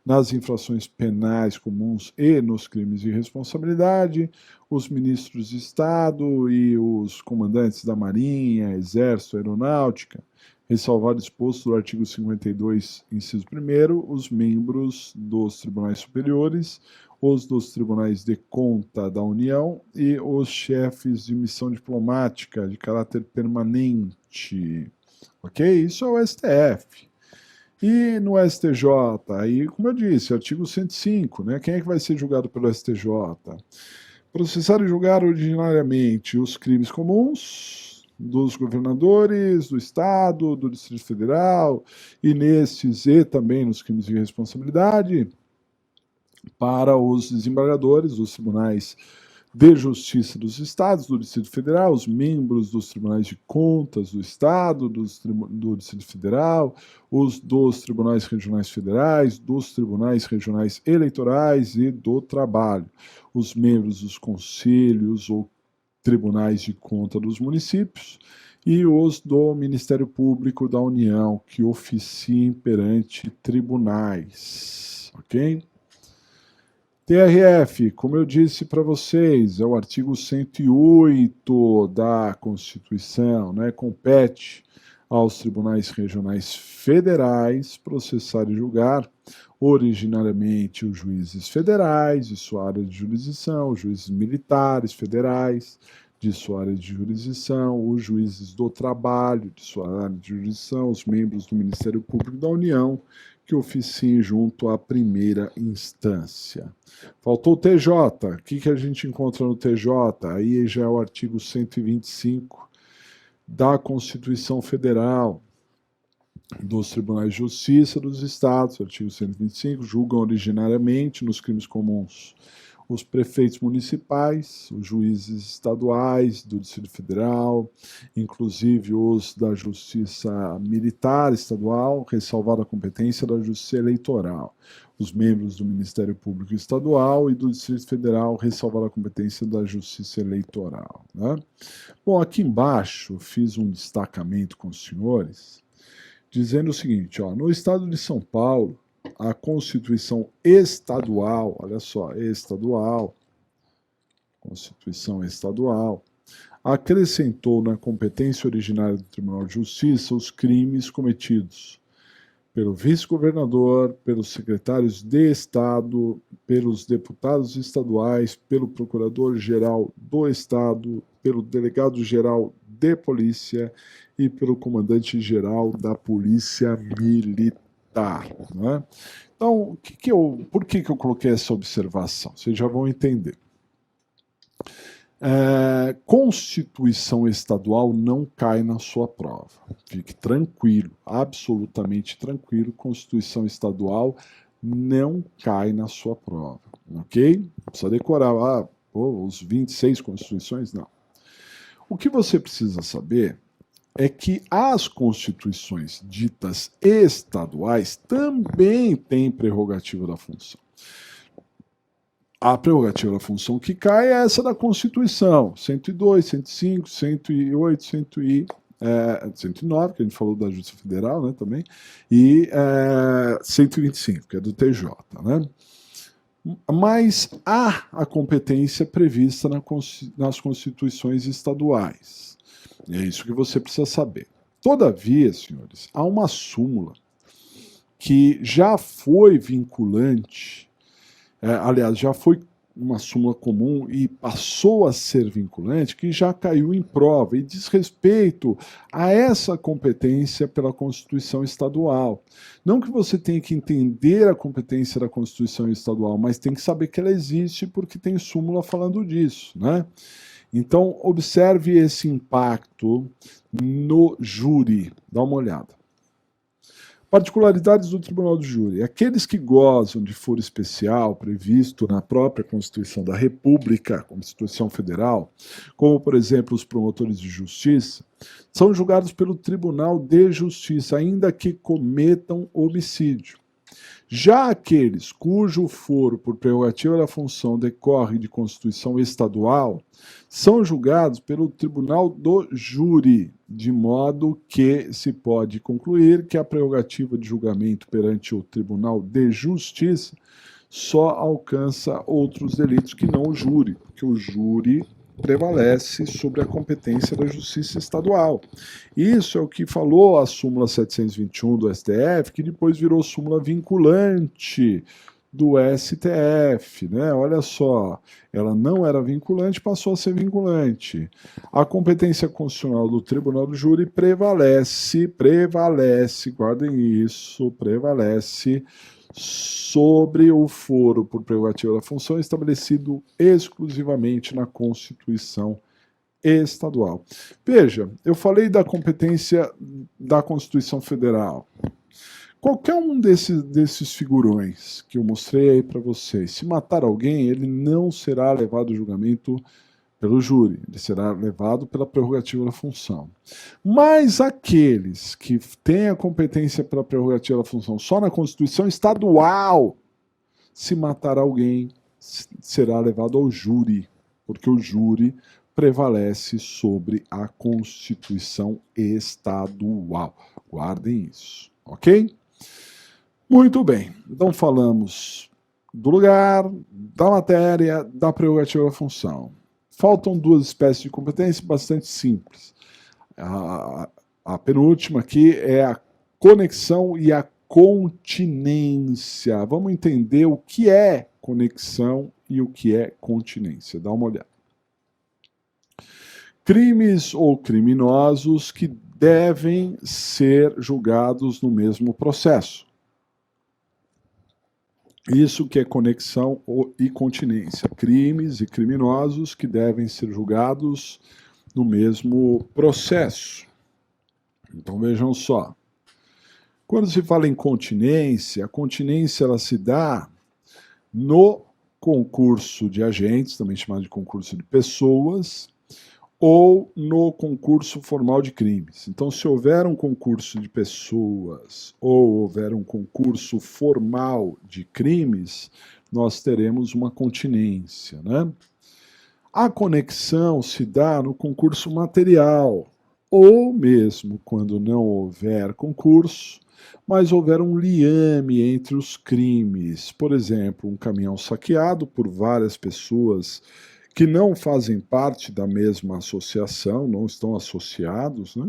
Nas infrações penais comuns e nos crimes de responsabilidade, os ministros de Estado e os comandantes da Marinha, Exército, Aeronáutica, ressalvado exposto no artigo 52, inciso 1º, os membros dos tribunais superiores, os dos tribunais de conta da União e os chefes de missão diplomática de caráter permanente. Ok? Isso é o STF. E no STJ, aí, como eu disse, artigo 105, né? Quem é que vai ser julgado pelo STJ? Processar e julgar ordinariamente os crimes comuns dos governadores, do Estado, do Distrito Federal, e nesses e também nos crimes de responsabilidade, para os desembargadores dos tribunais de Justiça dos Estados, do Distrito Federal, os membros dos Tribunais de Contas do Estado, do Distrito Federal, os dos Tribunais Regionais Federais, dos Tribunais Regionais Eleitorais e do Trabalho, os membros dos conselhos ou tribunais de conta dos municípios e os do Ministério Público da União, que oficiem perante tribunais, ok? TRF, como eu disse para vocês, é o artigo 108 da Constituição, né? Compete aos tribunais regionais federais processar e julgar originariamente os juízes federais de sua área de jurisdição, os juízes militares federais de sua área de jurisdição, os juízes do trabalho de sua área de jurisdição, os membros do Ministério Público da União que oficiem junto à primeira instância. Faltou o TJ. O que a gente encontra no TJ? Aí já é o artigo 125 da Constituição Federal. Dos Tribunais de Justiça dos Estados, artigo 125, julgam originariamente nos crimes comuns os prefeitos municipais, os juízes estaduais do Distrito Federal, inclusive os da Justiça Militar Estadual, ressalvada a competência da Justiça Eleitoral, os membros do Ministério Público Estadual e do Distrito Federal, ressalvada a competência da Justiça Eleitoral, né? Bom, aqui embaixo fiz um destacamento com os senhores, dizendo o seguinte, ó, no estado de São Paulo, a Constituição Estadual, olha só, estadual, Constituição Estadual, acrescentou na competência originária do Tribunal de Justiça os crimes cometidos pelo vice-governador, pelos secretários de Estado, pelos deputados estaduais, pelo procurador-geral do Estado, pelo delegado-geral de polícia e pelo comandante-geral da Polícia Militar. Né? Então, por que eu coloquei essa observação? Vocês já vão entender. Constituição estadual não cai na sua prova. Fique tranquilo, absolutamente tranquilo. Constituição estadual não cai na sua prova. Ok? Não precisa decorar os 26 constituições, não. O que você precisa saber é que as constituições ditas estaduais também têm prerrogativa da função. A prerrogativa da função que cai é essa da Constituição, 102, 105, 108, 109, que a gente falou da Justiça Federal, né, também, e 125, que é do TJ, né? Mas há a competência prevista nas constituições estaduais. E é isso que você precisa saber. Todavia, senhores, há uma súmula que já foi vinculante, aliás, já foi uma súmula comum e passou a ser vinculante, que já caiu em prova e diz respeito a essa competência pela Constituição Estadual. Não que você tenha que entender a competência da Constituição Estadual, mas tem que saber que ela existe porque tem súmula falando disso, né? Então, observe esse impacto no júri. Dá uma olhada. Particularidades do Tribunal do Júri. Aqueles que gozam de foro especial previsto na própria Constituição da República, Constituição Federal, como, por exemplo, os promotores de justiça, são julgados pelo Tribunal de Justiça, ainda que cometam homicídio. Já aqueles cujo foro por prerrogativa da função decorre de Constituição Estadual são julgados pelo Tribunal do Júri, de modo que se pode concluir que a prerrogativa de julgamento perante o Tribunal de Justiça só alcança outros delitos que não o júri, porque o júri prevalece sobre a competência da Justiça Estadual. Isso é o que falou a súmula 721 do STF, que depois virou súmula vinculante do STF, né? Olha só, ela não era vinculante, passou a ser vinculante. A competência constitucional do Tribunal do Júri prevalece, guardem isso, prevalece sobre o foro por prerrogativa da função estabelecido exclusivamente na Constituição Estadual. Veja, eu falei da competência da Constituição Federal. Qualquer um desses figurões que eu mostrei aí para vocês, se matar alguém, ele não será levado a julgamento pelo júri, ele será levado pela prerrogativa da função. Mas aqueles que têm a competência pela prerrogativa da função só na Constituição Estadual, se matar alguém, será levado ao júri, porque o júri prevalece sobre a Constituição Estadual. Guardem isso, ok? Muito bem, então falamos do lugar, da matéria, da prerrogativa da função. Faltam duas espécies de competência bastante simples. A penúltima aqui é a conexão e a continência. Vamos entender o que é conexão e o que é continência. Dá uma olhada. Crimes ou criminosos que devem ser julgados no mesmo processo. Isso que é conexão e continência. Crimes e criminosos que devem ser julgados no mesmo processo. Então vejam só. Quando se fala em continência, a continência ela se dá no concurso de agentes, também chamado de concurso de pessoas, ou no concurso formal de crimes. Então, se houver um concurso de pessoas ou houver um concurso formal de crimes, nós teremos uma continência, né? A conexão se dá no concurso material, ou mesmo quando não houver concurso, mas houver um liame entre os crimes. Por exemplo, um caminhão saqueado por várias pessoas que não fazem parte da mesma associação, não estão associados, né?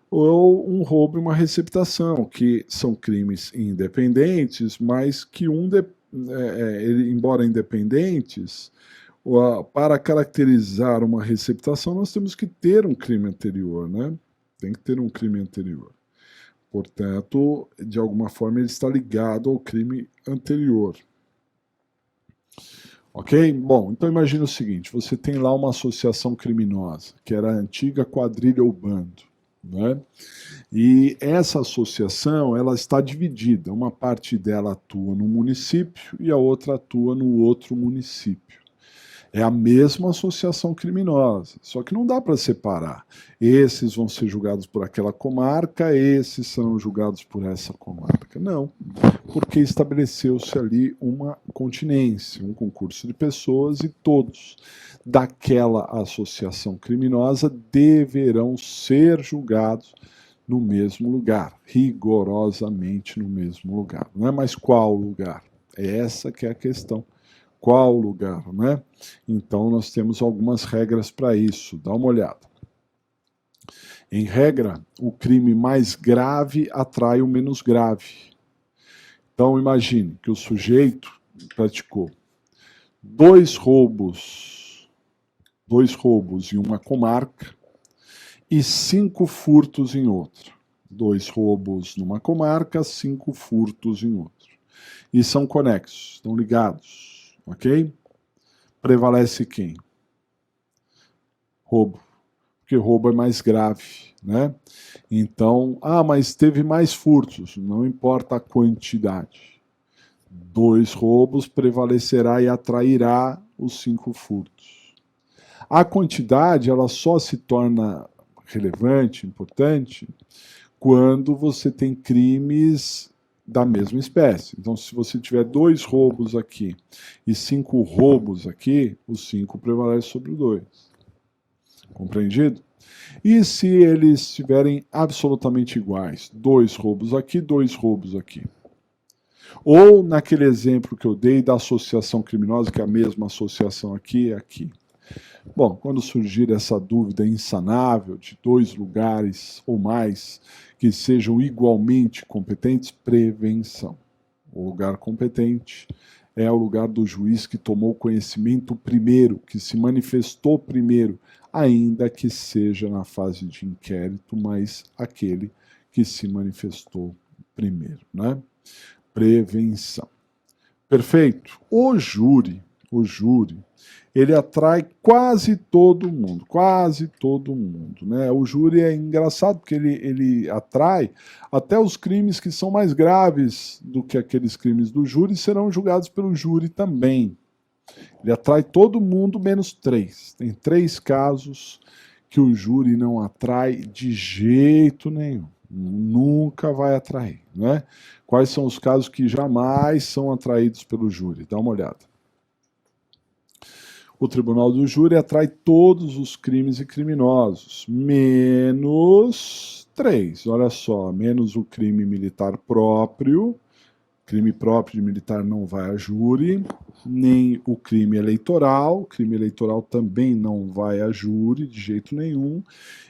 Ou um roubo e uma receptação, que são crimes independentes, mas que embora independentes, para caracterizar uma receptação, nós temos que ter um crime anterior, né? Tem que ter um crime anterior. Portanto, de alguma forma, ele está ligado ao crime anterior. Ok? Bom, então imagina o seguinte, você tem lá uma associação criminosa, que era a antiga quadrilha ou bando, né? E essa associação, ela está dividida, uma parte dela atua no município e a outra atua no outro município. É a mesma associação criminosa, só que não dá para separar. Esses vão ser julgados por aquela comarca, esses serão julgados por essa comarca. Não, porque estabeleceu-se ali uma continência, um concurso de pessoas e todos daquela associação criminosa deverão ser julgados no mesmo lugar, rigorosamente no mesmo lugar. Não é mais qual lugar, é essa que é a questão. Qual lugar, né? Então nós temos algumas regras para isso, dá uma olhada. Em regra, o crime mais grave atrai o menos grave. Então imagine que o sujeito praticou dois roubos em uma comarca e 5 furtos em outra. 2 roubos numa comarca, 5 furtos em outra. E são conexos, estão ligados. Ok? Prevalece quem? Roubo. Porque roubo é mais grave, né? Então, mas teve mais furtos. Não importa a quantidade. 2 roubos prevalecerá e atrairá os 5 furtos. A quantidade, ela só se torna relevante, importante, quando você tem crimes da mesma espécie. Então, se você tiver 2 roubos aqui e 5 roubos aqui, os 5 prevalecem sobre o 2. Compreendido? E se eles estiverem absolutamente iguais? 2 roubos aqui, 2 roubos aqui. Ou naquele exemplo que eu dei da associação criminosa, que é a mesma associação aqui e aqui. Bom, quando surgir essa dúvida insanável de 2 lugares ou mais que sejam igualmente competentes, prevenção. O lugar competente é o lugar do juiz que tomou conhecimento primeiro, que se manifestou primeiro, ainda que seja na fase de inquérito, mas aquele que se manifestou primeiro, né? Prevenção. Perfeito. O júri o júri, ele atrai quase todo mundo, né? O júri é engraçado porque ele atrai até os crimes que são mais graves do que aqueles crimes do júri serão julgados pelo júri também. Ele atrai todo mundo menos 3. Tem 3 casos que o júri não atrai de jeito nenhum. Nunca vai atrair, né? Quais são os casos que jamais são atraídos pelo júri? Dá uma olhada. O tribunal do júri atrai todos os crimes e criminosos, menos 3. Olha só, menos o crime militar próprio. Crime próprio de militar não vai a júri, nem o crime eleitoral também não vai a júri de jeito nenhum,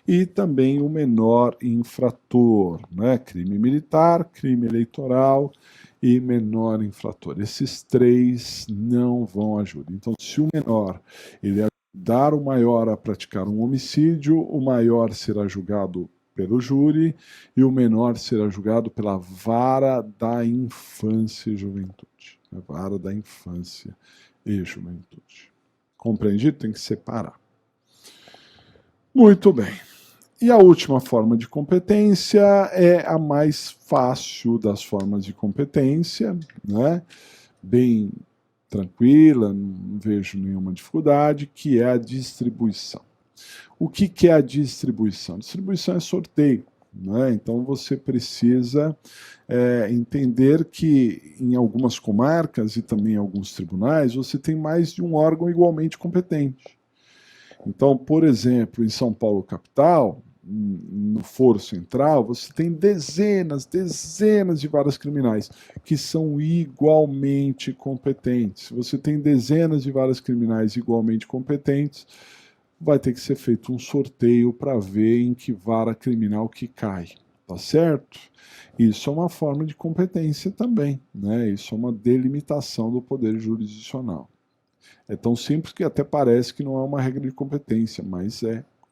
e também o menor infrator, né? Crime militar, crime eleitoral e menor infrator. Esses 3 não vão a júri. Então, se o menor ele ajudar o maior a praticar um homicídio, o maior será julgado pelo júri e o menor será julgado pela vara da infância e juventude. A vara da infância e juventude. Compreendido? Tem que separar. Muito bem. E a última forma de competência é a mais fácil das formas de competência, né? Bem tranquila, não vejo nenhuma dificuldade, que é a distribuição. O que é a distribuição? Distribuição é sorteio, né? Então você precisa entender que em algumas comarcas e também em alguns tribunais você tem mais de um órgão igualmente competente. Então, por exemplo, em São Paulo capital, no Foro Central, você tem dezenas de varas criminais que são igualmente competentes. Você tem dezenas de varas criminais igualmente competentes, vai ter que ser feito um sorteio para ver em que vara criminal que cai, tá certo? Isso é uma forma de competência também, né? Isso é uma delimitação do poder jurisdicional. É tão simples que até parece que não é uma regra de competência, mas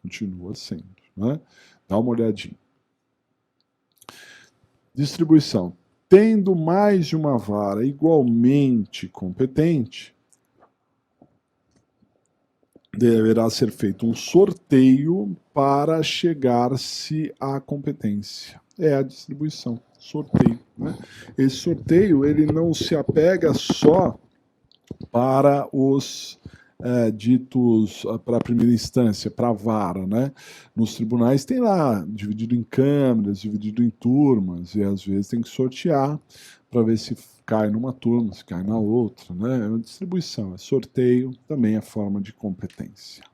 continua sendo, né? Dá uma olhadinha. Distribuição. Tendo mais de uma vara igualmente competente, deverá ser feito um sorteio para chegar-se à competência. É a distribuição, sorteio, né? Esse sorteio ele não se apega só para os ditos para a primeira instância, para a vara, né? Nos tribunais tem lá, dividido em câmaras, dividido em turmas, e às vezes tem que sortear para ver se cai numa turma, se cai na outra, né? É uma distribuição, é sorteio, também é forma de competência.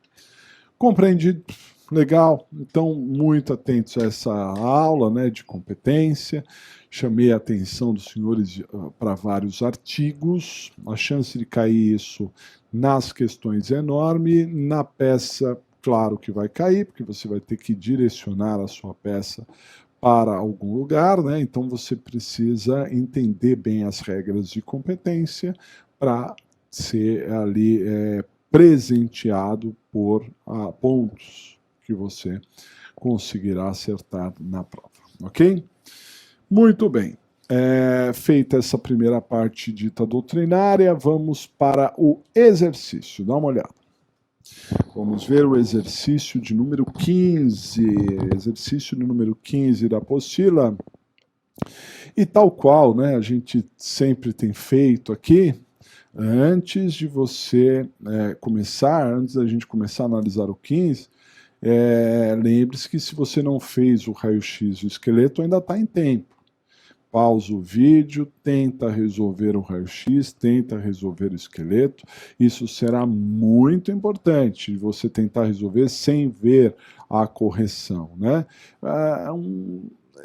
Compreendido? Legal? Então, muito atentos a essa aula, né, de competência. Chamei a atenção dos senhores para vários artigos. A chance de cair isso nas questões é enorme. Na peça, claro que vai cair, porque você vai ter que direcionar a sua peça para algum lugar, né? Então você precisa entender bem as regras de competência para ser ali presenteado por pontos que você conseguirá acertar na prova, ok? Muito bem. Feita essa primeira parte dita doutrinária, vamos para o exercício. Dá uma olhada. Vamos ver o exercício de número 15. Exercício de número 15 da apostila. E tal qual, né, a gente sempre tem feito aqui, antes de você antes da gente começar a analisar o 15, lembre-se que se você não fez o raio-x do esqueleto, ainda está em tempo. Pausa o vídeo, tenta resolver o raio-x, tenta resolver o esqueleto. Isso será muito importante, você tentar resolver sem ver a correção, né?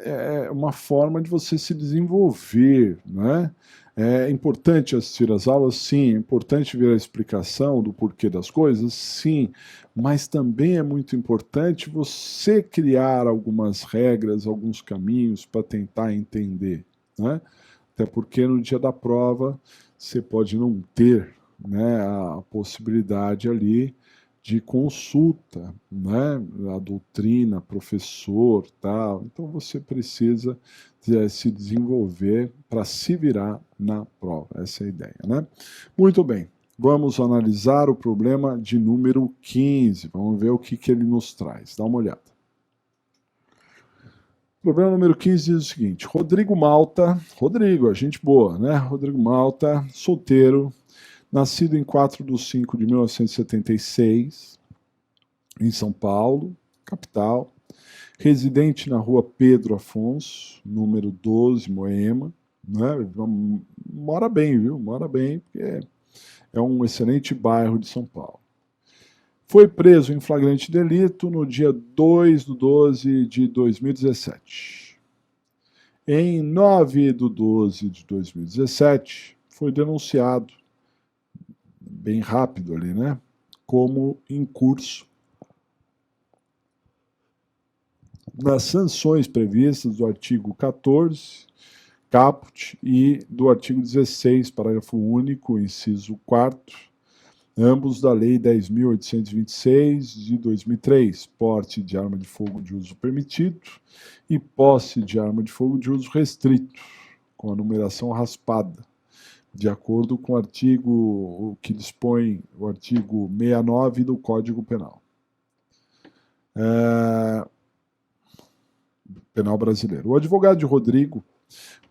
É uma forma de você se desenvolver, né? É importante assistir às aulas? Sim. É importante ver a explicação do porquê das coisas? Sim. Mas também é muito importante você criar algumas regras, alguns caminhos para tentar entender, né? Até porque no dia da prova você pode não ter, né, a possibilidade ali de consulta, né, a doutrina, professor, tal. Então você precisa se desenvolver para se virar na prova. Essa é a ideia, né? Muito bem. Vamos analisar o problema de número 15. Vamos ver o que ele nos traz. Dá uma olhada. O problema número 15 diz o seguinte: Rodrigo Malta, Rodrigo, a gente boa, né? Rodrigo Malta, solteiro, nascido em 4 de 5 de 1976, em São Paulo, capital, residente na rua Pedro Afonso, número 12, Moema, né? Mora bem, viu? Mora bem, porque é um excelente bairro de São Paulo. Foi preso em flagrante delito no dia 2 de 12 de 2017. Em 9 de 12 de 2017, foi denunciado, bem rápido ali, né? Como incurso nas sanções previstas do artigo 14, caput, e do artigo 16, parágrafo único, inciso 4º, ambos da Lei 10.826 de 2003, porte de arma de fogo de uso permitido e posse de arma de fogo de uso restrito, com a numeração raspada, de acordo com o artigo que dispõe o artigo 69 do Código Penal. Penal brasileiro. O advogado de Rodrigo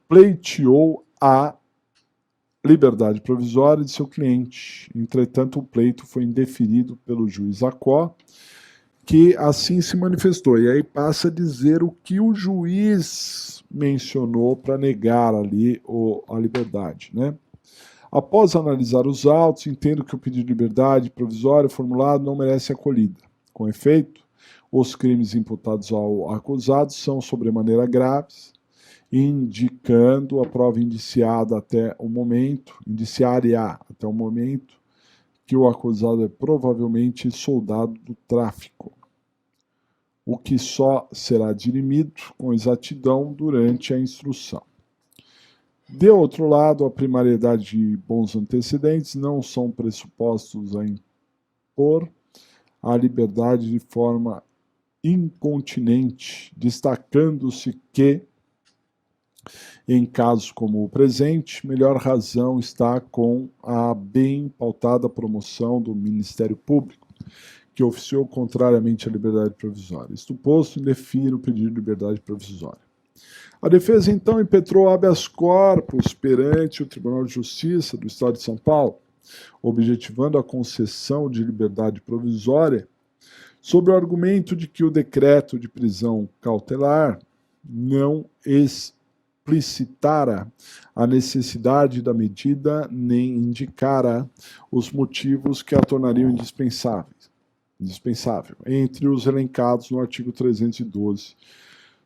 pleiteou a liberdade provisória de seu cliente. Entretanto, o pleito foi indeferido pelo juiz Acó, que assim se manifestou. E aí passa a dizer o que o juiz mencionou para negar ali a liberdade, né? Após analisar os autos, entendo que o pedido de liberdade provisória formulado não merece acolhida. Com efeito, os crimes imputados ao acusado são sobremaneira graves, indicando a prova indiciada até o momento, indiciária até o momento, que o acusado é provavelmente soldado do tráfico, o que só será dirimido com exatidão durante a instrução. De outro lado, a primariedade de bons antecedentes não são pressupostos a impor a liberdade de forma incontinente, destacando-se que, em casos como o presente, melhor razão está com a bem pautada promoção do Ministério Público, que oficiou contrariamente à liberdade provisória. Isto posto, indefiro o pedido de liberdade provisória. A defesa, então, impetrou habeas corpus perante o Tribunal de Justiça do Estado de São Paulo, objetivando a concessão de liberdade provisória, sob o argumento de que o decreto de prisão cautelar não explicitara a necessidade da medida nem indicara os motivos que a tornariam indispensável, entre os elencados no artigo 312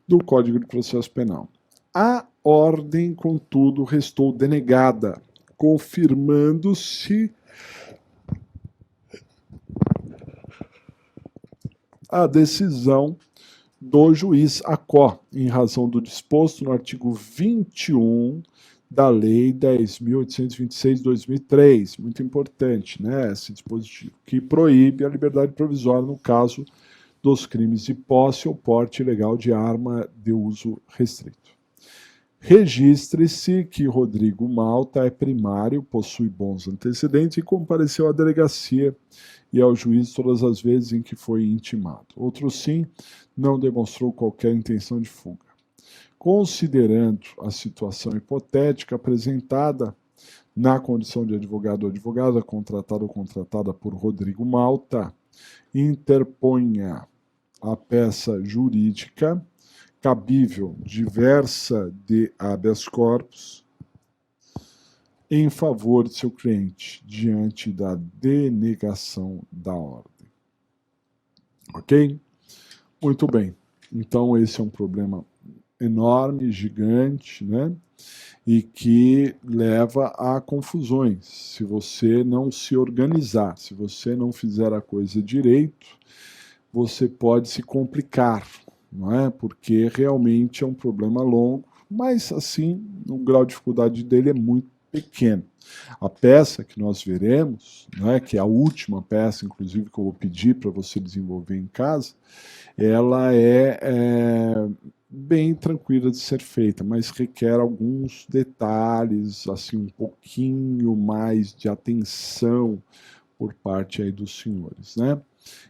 do Código de Processo Penal. A ordem, contudo, restou denegada, confirmando-se a decisão do juiz Acó, em razão do disposto no artigo 21 da Lei 10.826 de 2003, muito importante, né, esse dispositivo, que proíbe a liberdade provisória no caso dos crimes de posse ou porte ilegal de arma de uso restrito. Registre-se que Rodrigo Malta é primário, possui bons antecedentes e compareceu à delegacia e ao juiz todas as vezes em que foi intimado. Outro sim, não demonstrou qualquer intenção de fuga. Considerando a situação hipotética apresentada na condição de advogado ou advogada contratado ou contratada por Rodrigo Malta, interponha a peça jurídica cabível diversa de habeas corpus em favor de seu cliente, diante da denegação da ordem. Ok? Muito bem. Então, esse é um problema enorme, gigante, né? E que leva a confusões. Se você não se organizar, se você não fizer a coisa direito, você pode se complicar, não é? Porque realmente é um problema longo, mas assim, o grau de dificuldade dele é muito pequeno. A peça que nós veremos, né, que é a última peça, inclusive, que eu vou pedir para você desenvolver em casa, ela é bem tranquila de ser feita, mas requer alguns detalhes, assim, um pouquinho mais de atenção por parte aí dos senhores, né?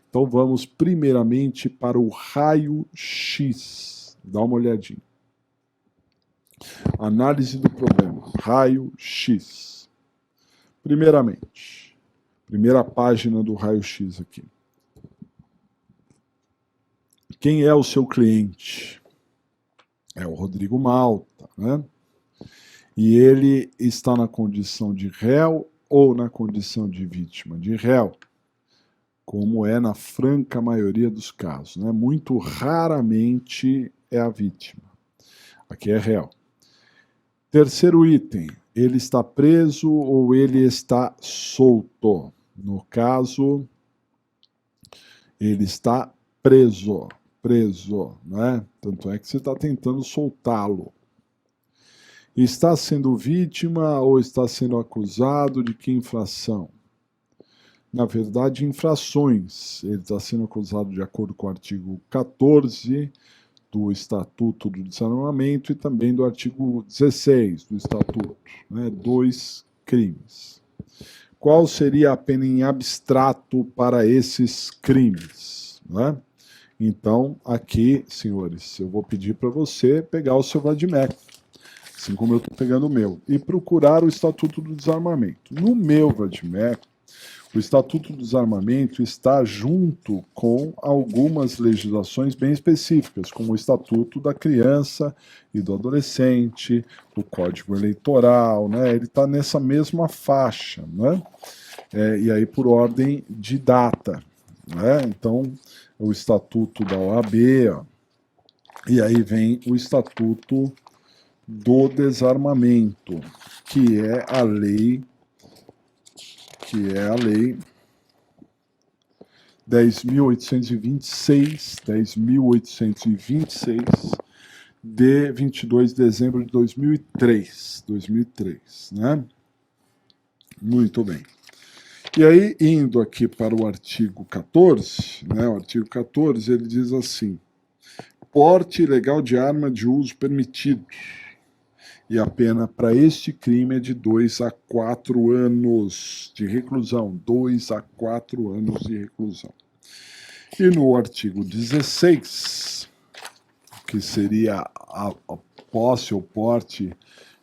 Então vamos primeiramente para o raio-x. Dá uma olhadinha. Análise do problema. Raio-x. Primeiramente, primeira página do raio-x aqui. Quem é o seu cliente? É o Rodrigo Malta, né? E ele está na condição de réu ou na condição de vítima? De réu, como é na franca maioria dos casos, né? Muito raramente é a vítima. Aqui é réu. Terceiro item, ele está preso ou ele está solto? No caso, ele está preso, né? Tanto é que você está tentando soltá-lo. Está sendo vítima ou está sendo acusado de que infração? Na verdade, infrações. Ele está sendo acusado de acordo com o artigo 14 do Estatuto do Desarmamento e também do artigo 16 do Estatuto, né? 2 crimes. Qual seria a pena em abstrato para esses crimes, né? Então, aqui, senhores, eu vou pedir para você pegar o seu vadimeco, assim como eu estou pegando o meu, e procurar o Estatuto do Desarmamento. No meu vadimeco, o Estatuto do Desarmamento está junto com algumas legislações bem específicas, como o Estatuto da Criança e do Adolescente, o Código Eleitoral, né? Ele está nessa mesma faixa, né? E aí por ordem de data, né? Então, o Estatuto da OAB, ó, e aí vem o Estatuto do Desarmamento, que é a lei 10.826 de 22 de dezembro de 2003, né? Muito bem. E aí, indo aqui para o artigo 14, né? O artigo 14, ele diz assim: porte ilegal de arma de uso permitido. E a pena para este crime é de 2 a 4 anos de reclusão. 2 a 4 anos de reclusão. E no artigo 16, que seria a posse ou porte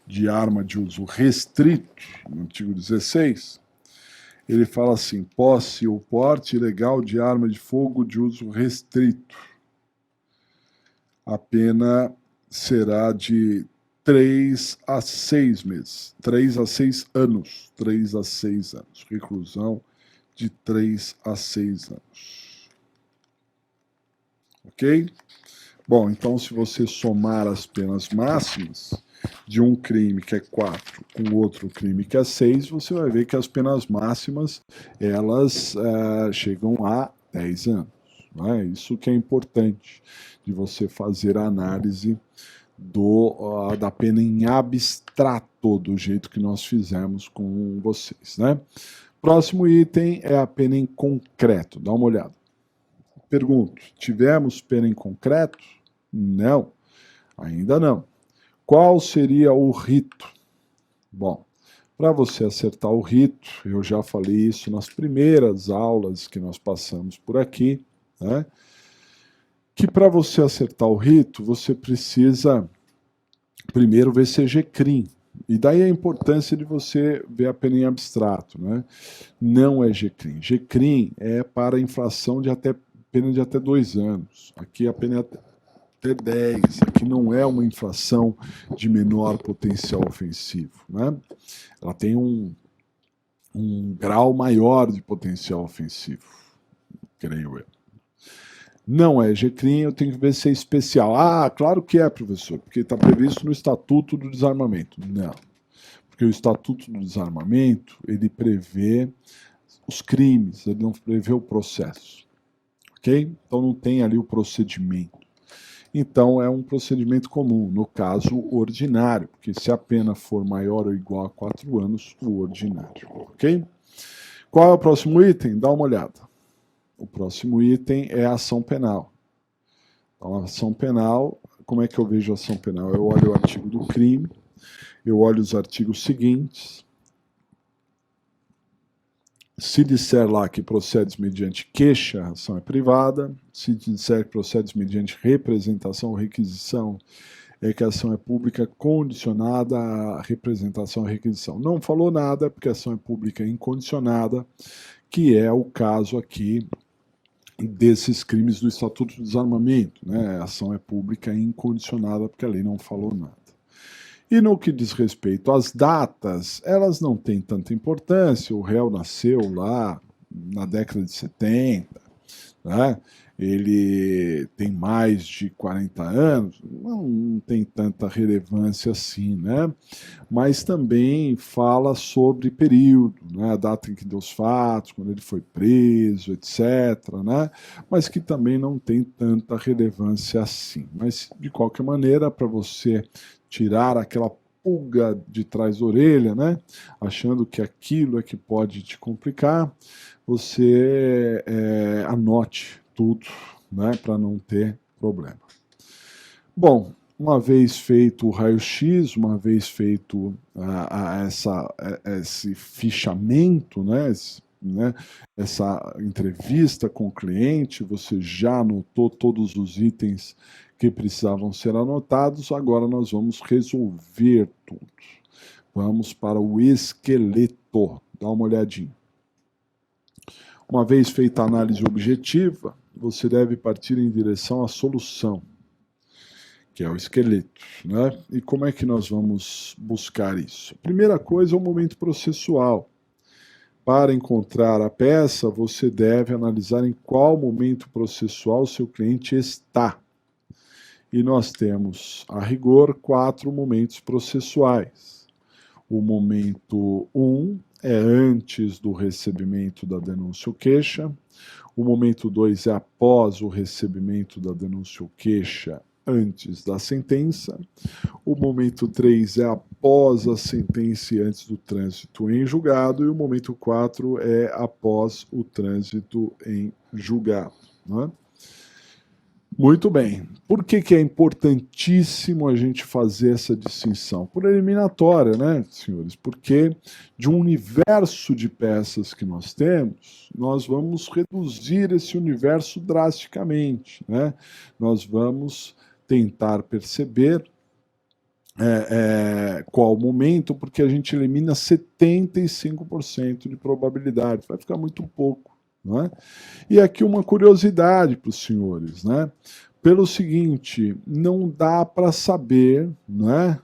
de arma de uso restrito, no artigo 16, ele fala assim: posse ou porte ilegal de arma de fogo de uso restrito. A pena será de 3 a 6 meses, 3 a 6 anos, 3 a 6 anos, reclusão de 3 a 6 anos. Ok? Bom, então se você somar as penas máximas de um crime que é 4 com outro crime que é 6, você vai ver que as penas máximas, elas chegam a 10 anos. Né? Isso que é importante de você fazer a análise da pena em abstrato, do jeito que nós fizemos com vocês, né? Próximo item é a pena em concreto. Dá uma olhada. Pergunto, tivemos pena em concreto? Não, ainda não. Qual seria o rito? Bom, para você acertar o rito, eu já falei isso nas primeiras aulas que nós passamos por aqui, né? Que para você acertar o rito, você precisa primeiro ver se é GCRIM. E daí a importância de você ver a pena em abstrato, né? Não é GCRIM. GCRIM é para infração de pena de até 2 anos. Aqui a pena é até 10. Aqui não é uma infração de menor potencial ofensivo, né? Ela tem um grau maior de potencial ofensivo, creio eu. Não é GCRIM, eu tenho que ver se é especial. Ah, claro que é, professor, porque está previsto no Estatuto do Desarmamento. Não, porque o Estatuto do Desarmamento, ele prevê os crimes, ele não prevê o processo, ok? Então não tem ali o procedimento. Então é um procedimento comum, no caso ordinário, porque se a pena for maior ou igual a 4 anos, o ordinário, ok? Qual é o próximo item? Dá uma olhada. O próximo item é a ação penal. Então, a ação penal como é que eu vejo a ação penal? Eu olho o artigo do crime, eu olho os artigos seguintes. Se disser lá que procedes mediante queixa, a ação é privada. Se disser que procedes mediante representação ou requisição, é que a ação é pública condicionada à representação ou requisição. Não falou nada, porque a ação é pública incondicionada, que é o caso aqui desses crimes do Estatuto do Desarmamento, né? A ação é pública incondicionada, porque a lei não falou nada. E no que diz respeito às datas, elas não têm tanta importância. O réu nasceu lá na década de 70, né? Ele tem mais de 40 anos, não tem tanta relevância assim, né? Mas também fala sobre período, né? A data em que deu os fatos, quando ele foi preso, etc., né? Mas que também não tem tanta relevância assim. Mas, de qualquer maneira, para você tirar aquela pulga de trás da orelha, né? Achando que aquilo é que pode te complicar, você anote tudo, né, para não ter problema. Bom, uma vez feito o raio-x, uma vez feito esse fichamento, né, essa entrevista com o cliente, você já anotou todos os itens que precisavam ser anotados, agora nós vamos resolver tudo. Vamos para o esqueleto, dá uma olhadinha. Uma vez feita a análise objetiva, você deve partir em direção à solução, que é o esqueleto, né? E como é que nós vamos buscar isso? Primeira coisa é o momento processual. Para encontrar a peça, você deve analisar em qual momento processual seu cliente está. E nós temos, a rigor, 4 momentos processuais. O momento 1 é antes do recebimento da denúncia ou queixa. O momento 2 é após o recebimento da denúncia ou queixa, antes da sentença. O momento 3 é após a sentença e antes do trânsito em julgado. E o momento 4 é após o trânsito em julgado, né? Muito bem. Por que é importantíssimo a gente fazer essa distinção? Por eliminatória, né, senhores? Porque de um universo de peças que nós temos, nós vamos reduzir esse universo drasticamente, né? Nós vamos tentar perceber qual o momento, porque a gente elimina 75% de probabilidade. Vai ficar muito pouco. Não é? E aqui uma curiosidade para os senhores, né? Pelo seguinte, não dá para saber, né,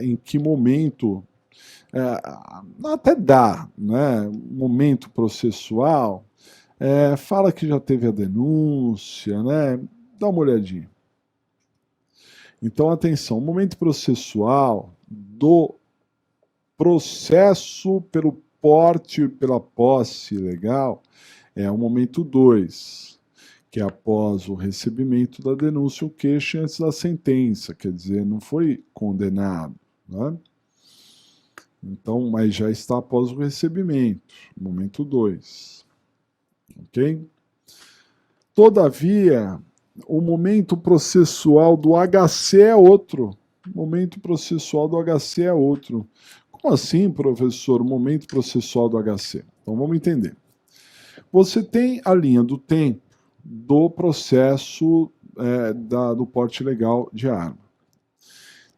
em que momento, até dá, né, momento processual, fala que já teve a denúncia, né, dá uma olhadinha. Então, atenção, o momento processual do processo pelo porte pela posse ilegal é o momento 2, que é após o recebimento da denúncia ou queixa antes da sentença, quer dizer, não foi condenado, né? Então, mas já está após o recebimento, momento 2, ok? Todavia, o momento processual do HC é outro, o momento processual do HC é outro. Como assim, professor, o momento processual do HC? Então vamos entender. Você tem a linha do tempo do processo do porte ilegal de arma.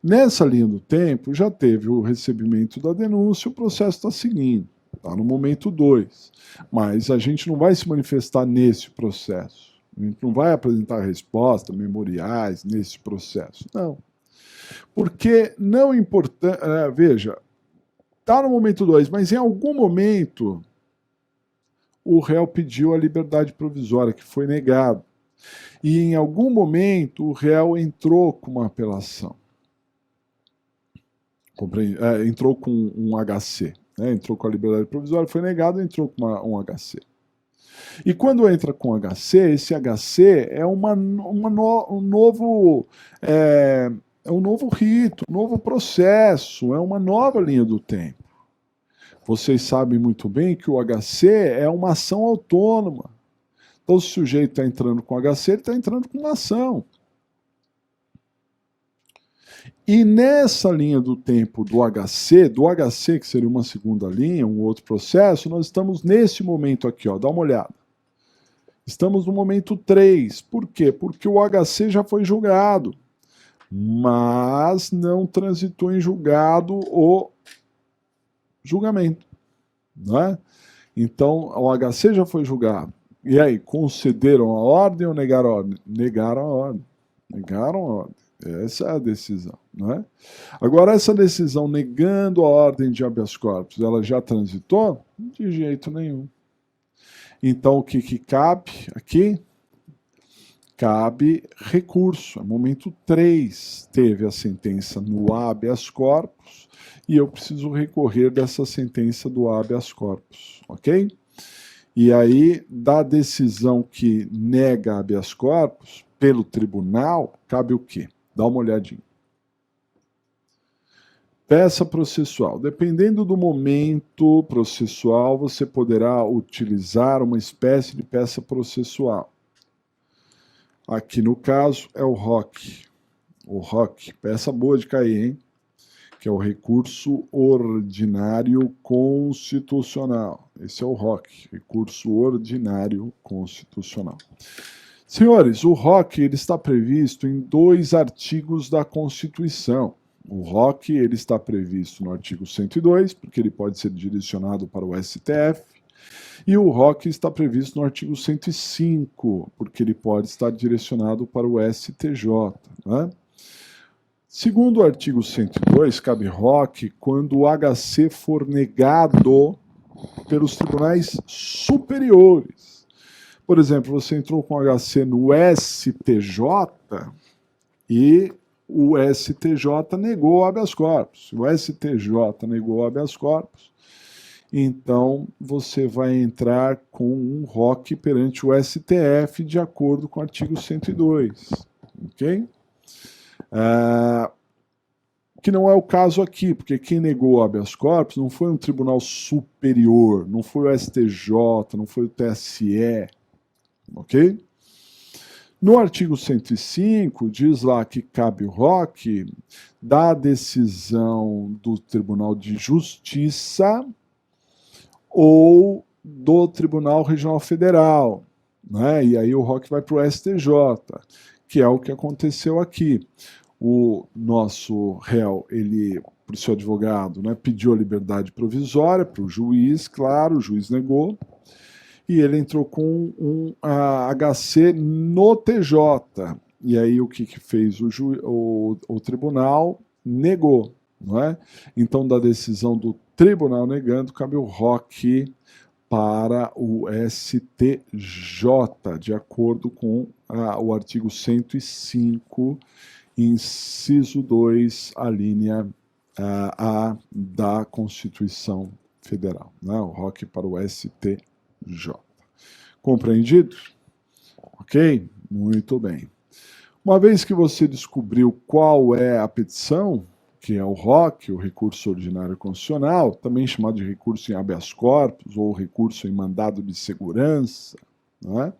Nessa linha do tempo, já teve o recebimento da denúncia, o processo está seguindo, está no momento 2. Mas a gente não vai se manifestar nesse processo. A gente não vai apresentar resposta, memoriais nesse processo. Não. Porque não importante. Veja, está no momento 2, mas em algum momento o réu pediu a liberdade provisória, que foi negado. E em algum momento o réu entrou com uma apelação. Entrou com um HC. Né? Entrou com a liberdade provisória, foi negado, entrou com um HC. E quando entra com HC, esse HC é um novo rito, um novo processo, é uma nova linha do tempo. Vocês sabem muito bem que o HC é uma ação autônoma. Então, se o sujeito está entrando com HC, ele está entrando com uma ação. E nessa linha do tempo do HC, que seria uma segunda linha, um outro processo, nós estamos nesse momento aqui, ó, dá uma olhada. Estamos no momento 3. Por quê? Porque o HC já foi julgado, mas não transitou em julgado o julgamento, né? Então, o HC já foi julgado. E aí, concederam a ordem ou negaram a ordem? Negaram a ordem. Negaram a ordem. Essa é a decisão, né? Agora, essa decisão negando a ordem de habeas corpus, ela já transitou? De jeito nenhum. Então, o que cabe aqui? Cabe recurso. É momento 3. Teve a sentença no habeas corpus e eu preciso recorrer dessa sentença do habeas corpus, ok? E aí, da decisão que nega habeas corpus, pelo tribunal, cabe o quê? Dá uma olhadinha. Peça processual. Dependendo do momento processual, você poderá utilizar uma espécie de peça processual. Aqui no caso é o ROC. O ROC, peça boa de cair, hein? Que é o recurso ordinário constitucional. Esse é o ROC, recurso ordinário constitucional. Senhores, o ROC ele está previsto em 2 artigos da Constituição. O ROC ele está previsto no artigo 102, porque ele pode ser direcionado para o STF, e o ROC está previsto no artigo 105, porque ele pode estar direcionado para o STJ, né? Segundo o artigo 102, cabe ROC quando o HC for negado pelos tribunais superiores. Por exemplo, você entrou com HC no STJ e o STJ negou o habeas corpus. Se o STJ negou o habeas corpus, então você vai entrar com um ROC perante o STF de acordo com o artigo 102, ok? Que não é o caso aqui, porque quem negou o habeas corpus não foi um tribunal superior, não foi o STJ, não foi o TSE, ok? No artigo 105, diz lá que cabe o ROC da decisão do Tribunal de Justiça ou do Tribunal Regional Federal, né? E aí o ROC vai para o STJ, que é o que aconteceu aqui. O nosso réu, ele, por seu advogado, né, pediu a liberdade provisória para o juiz, claro, o juiz negou, e ele entrou com um HC no TJ. E aí o que fez o tribunal? Negou, não é? Então, da decisão do tribunal negando, cabe o ROC para o STJ, de acordo com o artigo 105, inciso 2, a linha A da Constituição Federal, né? O ROC para o STJ. Compreendido? Ok? Muito bem. Uma vez que você descobriu qual é a petição, que é o ROC, o recurso ordinário constitucional, também chamado de recurso em habeas corpus ou recurso em mandado de segurança, não é?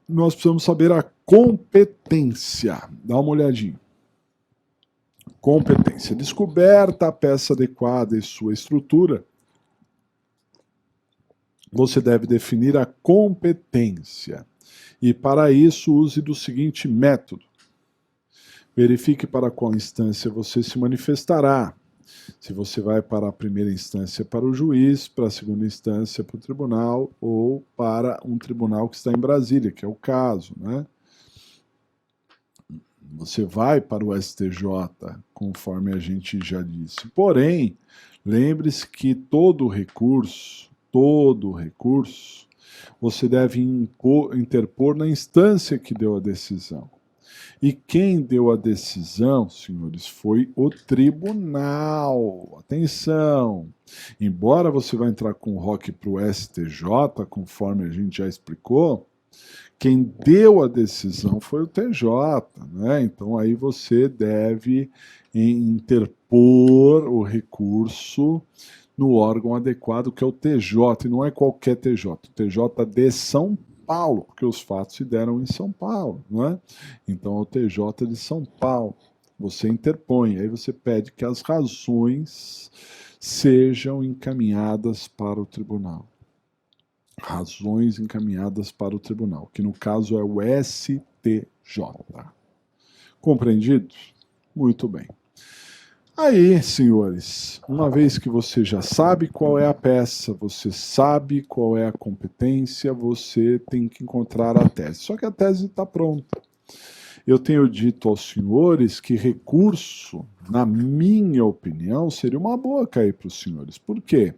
Nós precisamos saber a competência. Dá uma olhadinha. Competência. Descoberta a peça adequada e sua estrutura, você deve definir a competência. E para isso, use do seguinte método. Verifique para qual instância você se manifestará. Se você vai para a primeira instância para o juiz, para a segunda instância para o tribunal ou para um tribunal que está em Brasília, que é o caso, né? Você vai para o STJ, conforme a gente já disse. Porém, lembre-se que todo recurso, você deve interpor na instância que deu a decisão. E quem deu a decisão, senhores, foi o tribunal. Atenção! Embora você vá entrar com o ROC para o STJ, conforme a gente já explicou, quem deu a decisão foi o TJ, né? Então aí você deve interpor o recurso no órgão adequado, que é o TJ, e não é qualquer TJ, o TJ de São Paulo, porque os fatos se deram em São Paulo, não é? Então é o TJ de São Paulo, Você interpõe, aí você pede que as razões sejam encaminhadas para o tribunal. Razões encaminhadas para o tribunal, que no caso é o STJ. Compreendido? Muito bem. Aí, senhores, uma vez que você já sabe qual é a peça, você sabe qual é a competência, você tem que encontrar a tese. Só que a tese está pronta. Eu tenho dito aos senhores que recurso, na minha opinião, seria uma boa cair para os senhores. Por quê?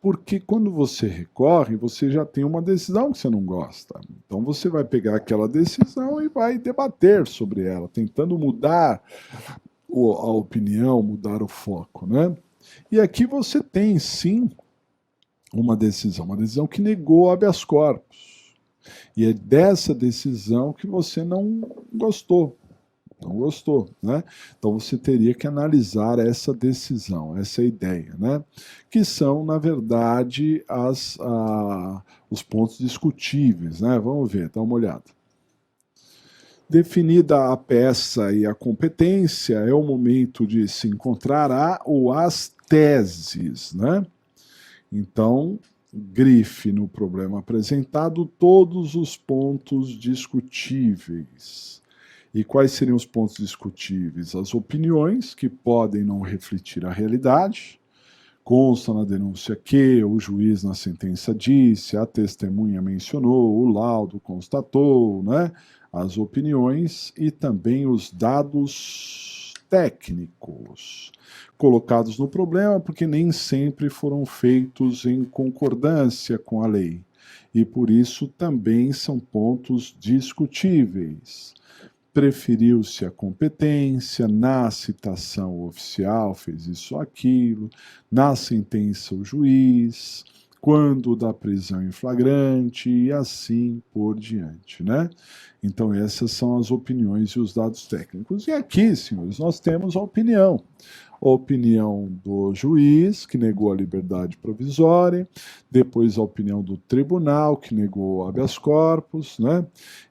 Porque quando você recorre, você já tem uma decisão que você não gosta. Então você vai pegar aquela decisão e vai debater sobre ela, tentando mudar a opinião, mudar o foco, né? E aqui você tem, sim, uma decisão que negou habeas corpus. E é dessa decisão que você não gostou. Não gostou, né? Então você teria que analisar essa decisão, essa ideia, né? Que são, na verdade, os pontos discutíveis, né? Vamos ver, dá uma olhada. Definida a peça e a competência, é o momento de se encontrar a ou as teses, né? Então, grife no problema apresentado todos os pontos discutíveis. E quais seriam os pontos discutíveis? As opiniões, que podem não refletir a realidade, consta na denúncia que o juiz na sentença disse, a testemunha mencionou, o laudo constatou, né? As opiniões e também os dados técnicos colocados no problema, porque nem sempre foram feitos em concordância com a lei. E por isso também são pontos discutíveis. Preferiu-se a competência, na citação o oficial fez isso ou aquilo, na sentença o juiz, quando da prisão em flagrante e assim por diante, né? Então essas são as opiniões e os dados técnicos. E aqui, senhores, nós temos a opinião. A opinião do juiz, que negou a liberdade provisória, depois a opinião do tribunal, que negou o habeas corpus, né?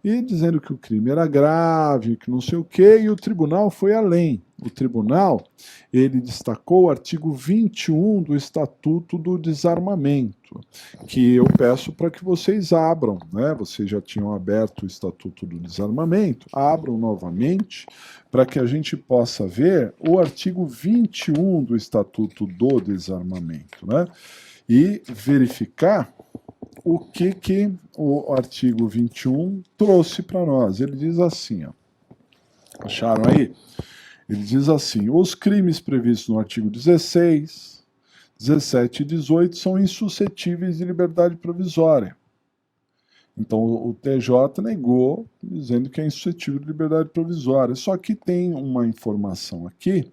E dizendo que o crime era grave, que não sei o quê, e o tribunal foi além. O tribunal, ele destacou o artigo 21 do Estatuto do Desarmamento, que eu peço para que vocês abram, né? Vocês já tinham aberto o Estatuto do Desarmamento, abram novamente, para que a gente possa ver o artigo 21 do Estatuto do Desarmamento, né? E verificar o que o artigo 21 trouxe para nós. Ele diz assim, ó, acharam aí? Ele diz assim, os crimes previstos no artigo 16, 17 e 18 são insuscetíveis de liberdade provisória. Então o TJ negou, dizendo que é insuscetível de liberdade provisória. Só que tem uma informação aqui,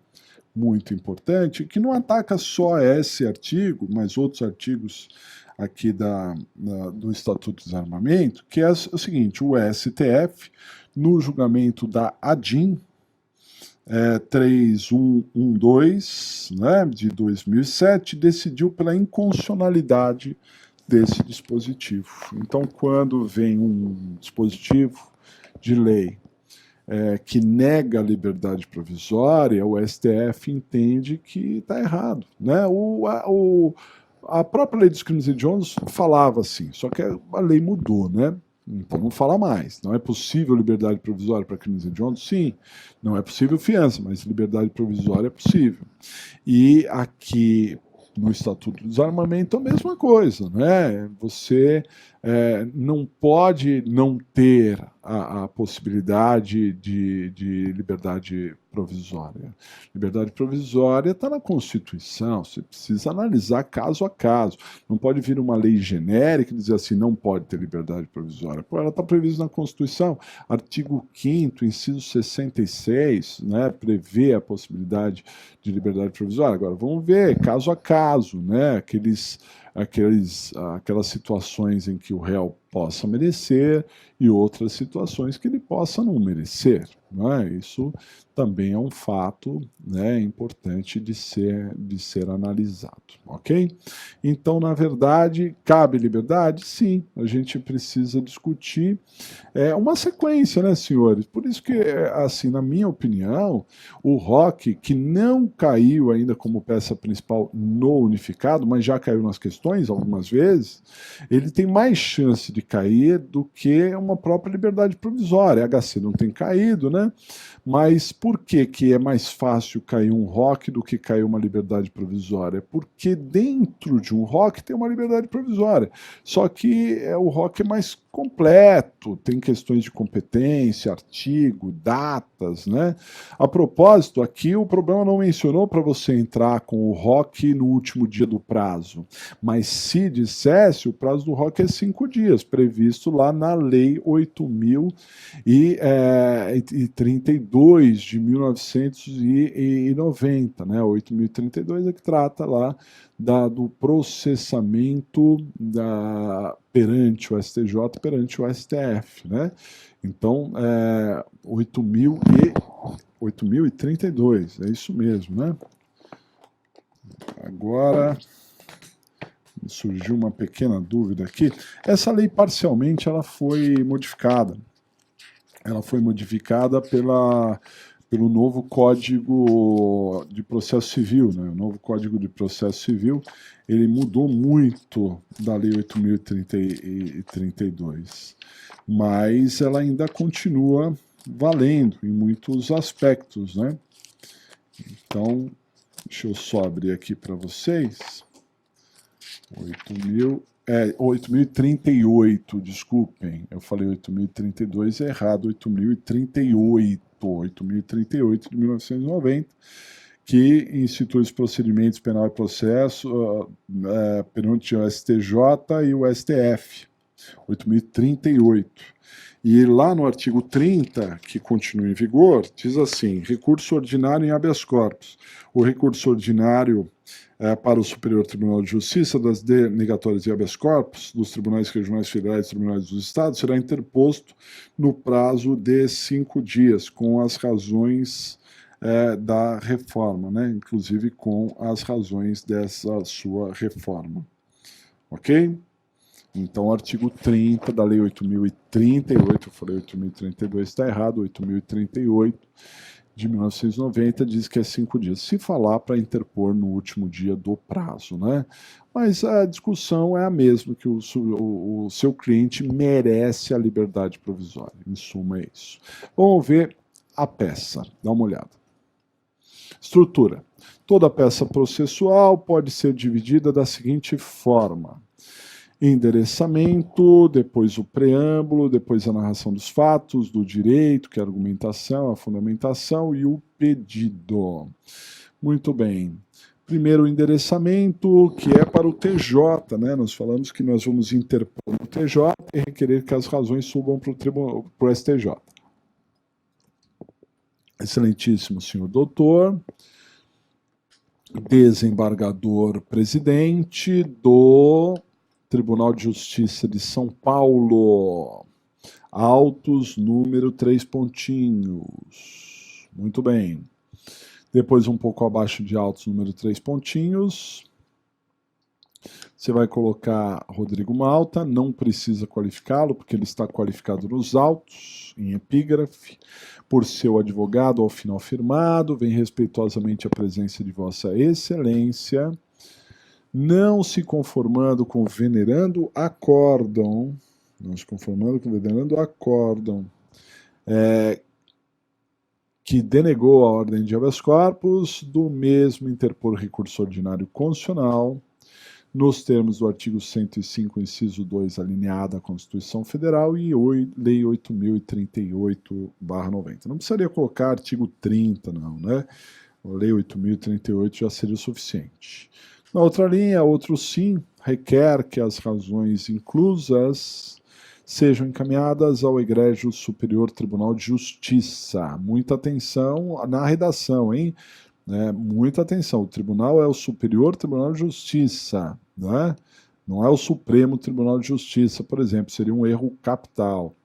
muito importante, que não ataca só esse artigo, mas outros artigos aqui do Estatuto do Desarmamento, que é o seguinte, o STF, no julgamento da ADIM, 3112, né, de 2007, decidiu pela inconstitucionalidade desse dispositivo. Então, quando vem um dispositivo de lei que nega a liberdade provisória, o STF entende que está errado, né? A própria lei dos crimes hediondos falava assim, só que a lei mudou, né? Então não fala mais. Não é possível liberdade provisória para crimes hediondos? Sim. Não é possível fiança, mas liberdade provisória é possível. E aqui no Estatuto do Desarmamento a mesma coisa, né? Você não pode não ter a possibilidade de liberdade provisória. Liberdade provisória está na Constituição, você precisa analisar caso a caso. Não pode vir uma lei genérica e dizer assim, não pode ter liberdade provisória. Pô, ela está prevista na Constituição, artigo 5º, inciso 66, né, prevê a possibilidade de liberdade provisória. Agora, vamos ver caso a caso, né, aquelas situações em que o réu possa merecer e outras situações que ele possa não merecer, não é? Isso também é um fato, né, importante de ser analisado, ok? Então, na verdade, cabe liberdade? Sim, a gente precisa discutir uma sequência, né, senhores? Por isso que, assim, na minha opinião, o rock, que não caiu ainda como peça principal no unificado, mas já caiu nas questões algumas vezes, ele tem mais chance de cair do que uma própria liberdade provisória. A HC não tem caído, né? Mas por que é mais fácil cair um rock do que cair uma liberdade provisória? Porque dentro de um rock tem uma liberdade provisória. Só que o rock é mais completo, tem questões de competência, artigo, datas, né? A propósito, aqui o problema não mencionou para você entrar com o rock no último dia do prazo, mas se dissesse, o prazo do rock é 5 dias, previsto lá na Lei 8.032 de 1990, né? 8.032 é que trata lá do processamento perante o STJ, perante o STF, né? Então, 8.032, é isso mesmo, né? Agora, surgiu uma pequena dúvida aqui. Essa lei, parcialmente, ela foi modificada. Ela foi modificada pelo novo Código de Processo Civil, né? O novo Código de Processo Civil, ele mudou muito da Lei 8.032, mas ela ainda continua valendo em muitos aspectos, né? Então, deixa eu só abrir aqui para vocês. 8.038, desculpem, eu falei 8.032, é errado, 8.038 de 1990, que institui os procedimentos penal e processo perante o STJ e o STF, 8.038. E lá no artigo 30, que continua em vigor, diz assim: recurso ordinário em habeas corpus. O recurso ordinário para o Superior Tribunal de Justiça das denegatórias de habeas corpus dos tribunais regionais federais e tribunais dos estados será interposto no prazo de 5 dias, com as razões da reforma, né? Inclusive com as razões dessa sua reforma. Ok? Então, o artigo 30 da Lei 8.038, eu falei 8.032, está errado, 8.038 de 1990 diz que é 5 dias. Se falar para interpor no último dia do prazo, né? Mas a discussão é a mesma, que o seu cliente merece a liberdade provisória. Em suma, é isso. Vamos ver a peça, dá uma olhada. Estrutura. Toda peça processual pode ser dividida da seguinte forma: endereçamento, depois o preâmbulo, depois a narração dos fatos, do direito, que é a argumentação, a fundamentação e o pedido. Muito bem. Primeiro o endereçamento, que é para o TJ, né? Nós falamos que nós vamos interpor no TJ e requerer que as razões subam para o STJ. Excelentíssimo senhor doutor, desembargador presidente do Tribunal de Justiça de São Paulo, autos número 3 pontinhos. Muito bem. Depois, um pouco abaixo de autos número 3 pontinhos, você vai colocar Rodrigo Malta, não precisa qualificá-lo, porque ele está qualificado nos autos, em epígrafe, por seu advogado ao final firmado, vem respeitosamente a presença de Vossa Excelência, não se conformando com o venerando acórdão, que denegou a ordem de habeas corpus, do mesmo interpor recurso ordinário constitucional, nos termos do artigo 105, inciso 2, alineado à Constituição Federal e Lei 8.038/90. Não precisaria colocar artigo 30, não, né? A Lei 8.038 já seria o suficiente. Na outra linha, outro sim, requer que as razões inclusas sejam encaminhadas ao Egrégio Superior Tribunal de Justiça. Muita atenção na redação, hein? Muita atenção, o tribunal é o Superior Tribunal de Justiça, né? Não é o Supremo Tribunal de Justiça, por exemplo, seria um erro capital.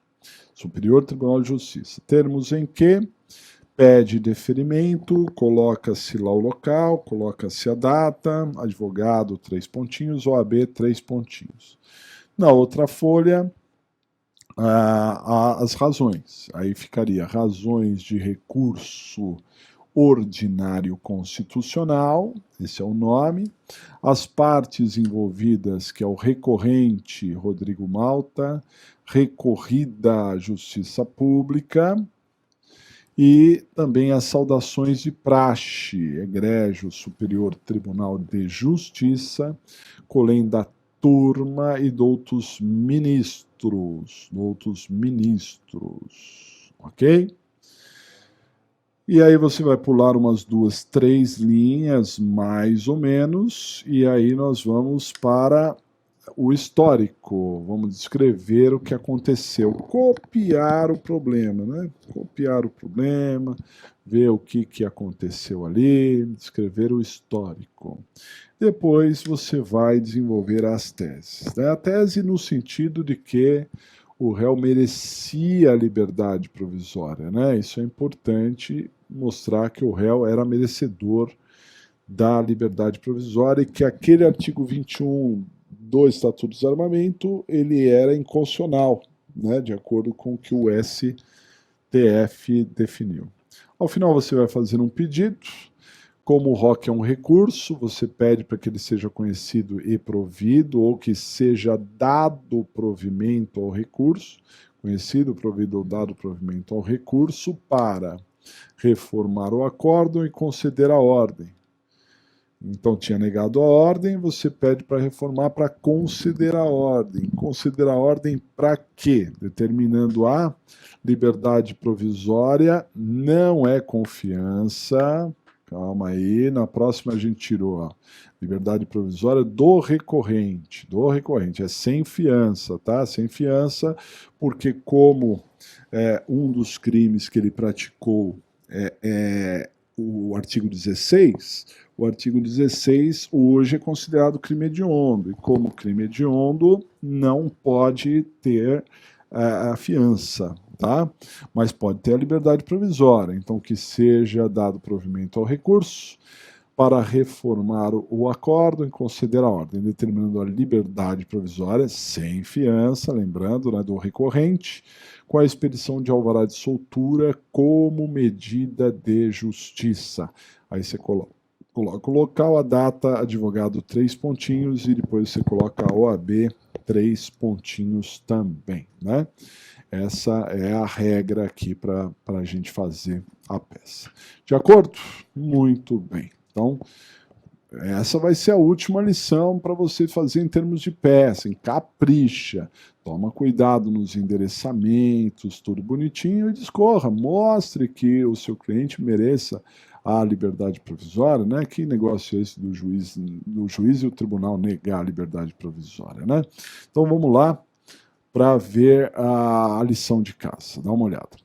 Superior Tribunal de Justiça. Termos em que pede deferimento, coloca-se lá o local, coloca-se a data, advogado, 3 pontinhos, OAB, 3 pontinhos. Na outra folha, as razões. Aí ficaria razões de recurso ordinário constitucional, esse é o nome, as partes envolvidas, que é o recorrente Rodrigo Malta, recorrida à Justiça Pública, e também as saudações de praxe, egrégio Superior Tribunal de Justiça, colém da turma e doutos ministros, ok? E aí você vai pular umas 2, 3 linhas, mais ou menos, e aí nós vamos para o histórico. Vamos descrever o que aconteceu. Copiar o problema, né? Copiar o problema, ver o que aconteceu ali, descrever o histórico. Depois você vai desenvolver as teses, né? A tese no sentido de que o réu merecia a liberdade provisória, né? Isso é importante, mostrar que o réu era merecedor da liberdade provisória e que aquele artigo 21 do Estatuto do Desarmamento, ele era inconstitucional, né, de acordo com o que o STF definiu. Ao final você vai fazer um pedido, como o ROC é um recurso, você pede para que ele seja conhecido e provido, ou que seja dado provimento ao recurso, conhecido, provido ou dado provimento ao recurso, para reformar o acórdão e conceder a ordem. Então, tinha negado a ordem, você pede para reformar para conceder a ordem. Conceder a ordem para quê? Determinando a liberdade provisória, não é confiança. Calma aí, na próxima a gente tirou ó, liberdade provisória do recorrente. Do recorrente, é sem fiança, tá? Sem fiança, porque como um dos crimes que ele praticou é o artigo 16, o artigo 16 hoje é considerado crime hediondo, e como crime hediondo não pode ter a fiança, tá? Mas pode ter a liberdade provisória, então que seja dado provimento ao recurso para reformar o acórdão e conceder a ordem, determinando a liberdade provisória sem fiança, lembrando, né, do recorrente, com a expedição de alvará de soltura como medida de justiça. Aí você coloca o local, a data, advogado, 3 pontinhos, e depois você coloca a OAB, 3 pontinhos também, né? Essa é a regra aqui para a gente fazer a peça. De acordo? Muito bem. Então, essa vai ser a última lição para você fazer em termos de peça, capricha, toma cuidado nos endereçamentos, tudo bonitinho e discorra, mostre que o seu cliente mereça a liberdade provisória, né? Que negócio é esse do juiz e o tribunal negar a liberdade provisória, né? Então vamos lá para ver a lição de casa, dá uma olhada.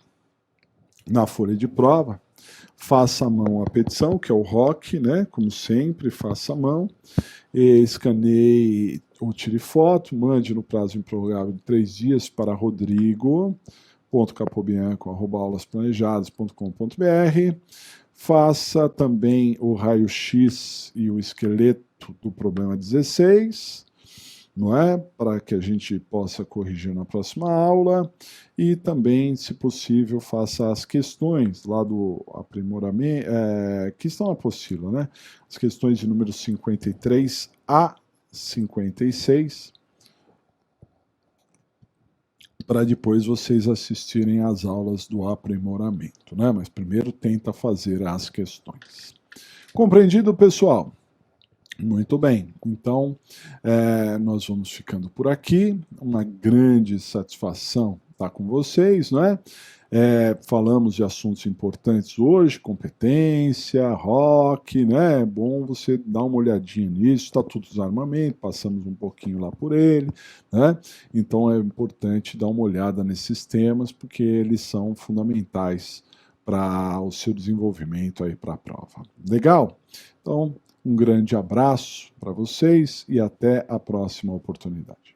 Na folha de prova, faça à mão a petição, que é o ROC, né? Como sempre, faça à mão, escaneie ou tire foto, mande no prazo improrrogável de 3 dias para rodrigo.capobianco@aulasplanejadas.com.br. Faça também o raio-x e o esqueleto do problema 16, não é? Para que a gente possa corrigir na próxima aula. E também, se possível, faça as questões lá do aprimoramento, que estão na apostila, né? As questões de número 53 a 56, para depois vocês assistirem às aulas do aprimoramento, né? Mas primeiro tenta fazer as questões. Compreendido, pessoal? Muito bem, então nós vamos ficando por aqui, uma grande satisfação estar com vocês, não é? Falamos de assuntos importantes hoje, competência, ROC, né? É bom você dar uma olhadinha nisso, Estatuto do Desarmamento, passamos um pouquinho lá por ele, né? Então é importante dar uma olhada nesses temas, porque eles são fundamentais para o seu desenvolvimento aí para a prova. Legal? Então, um grande abraço para vocês e até a próxima oportunidade.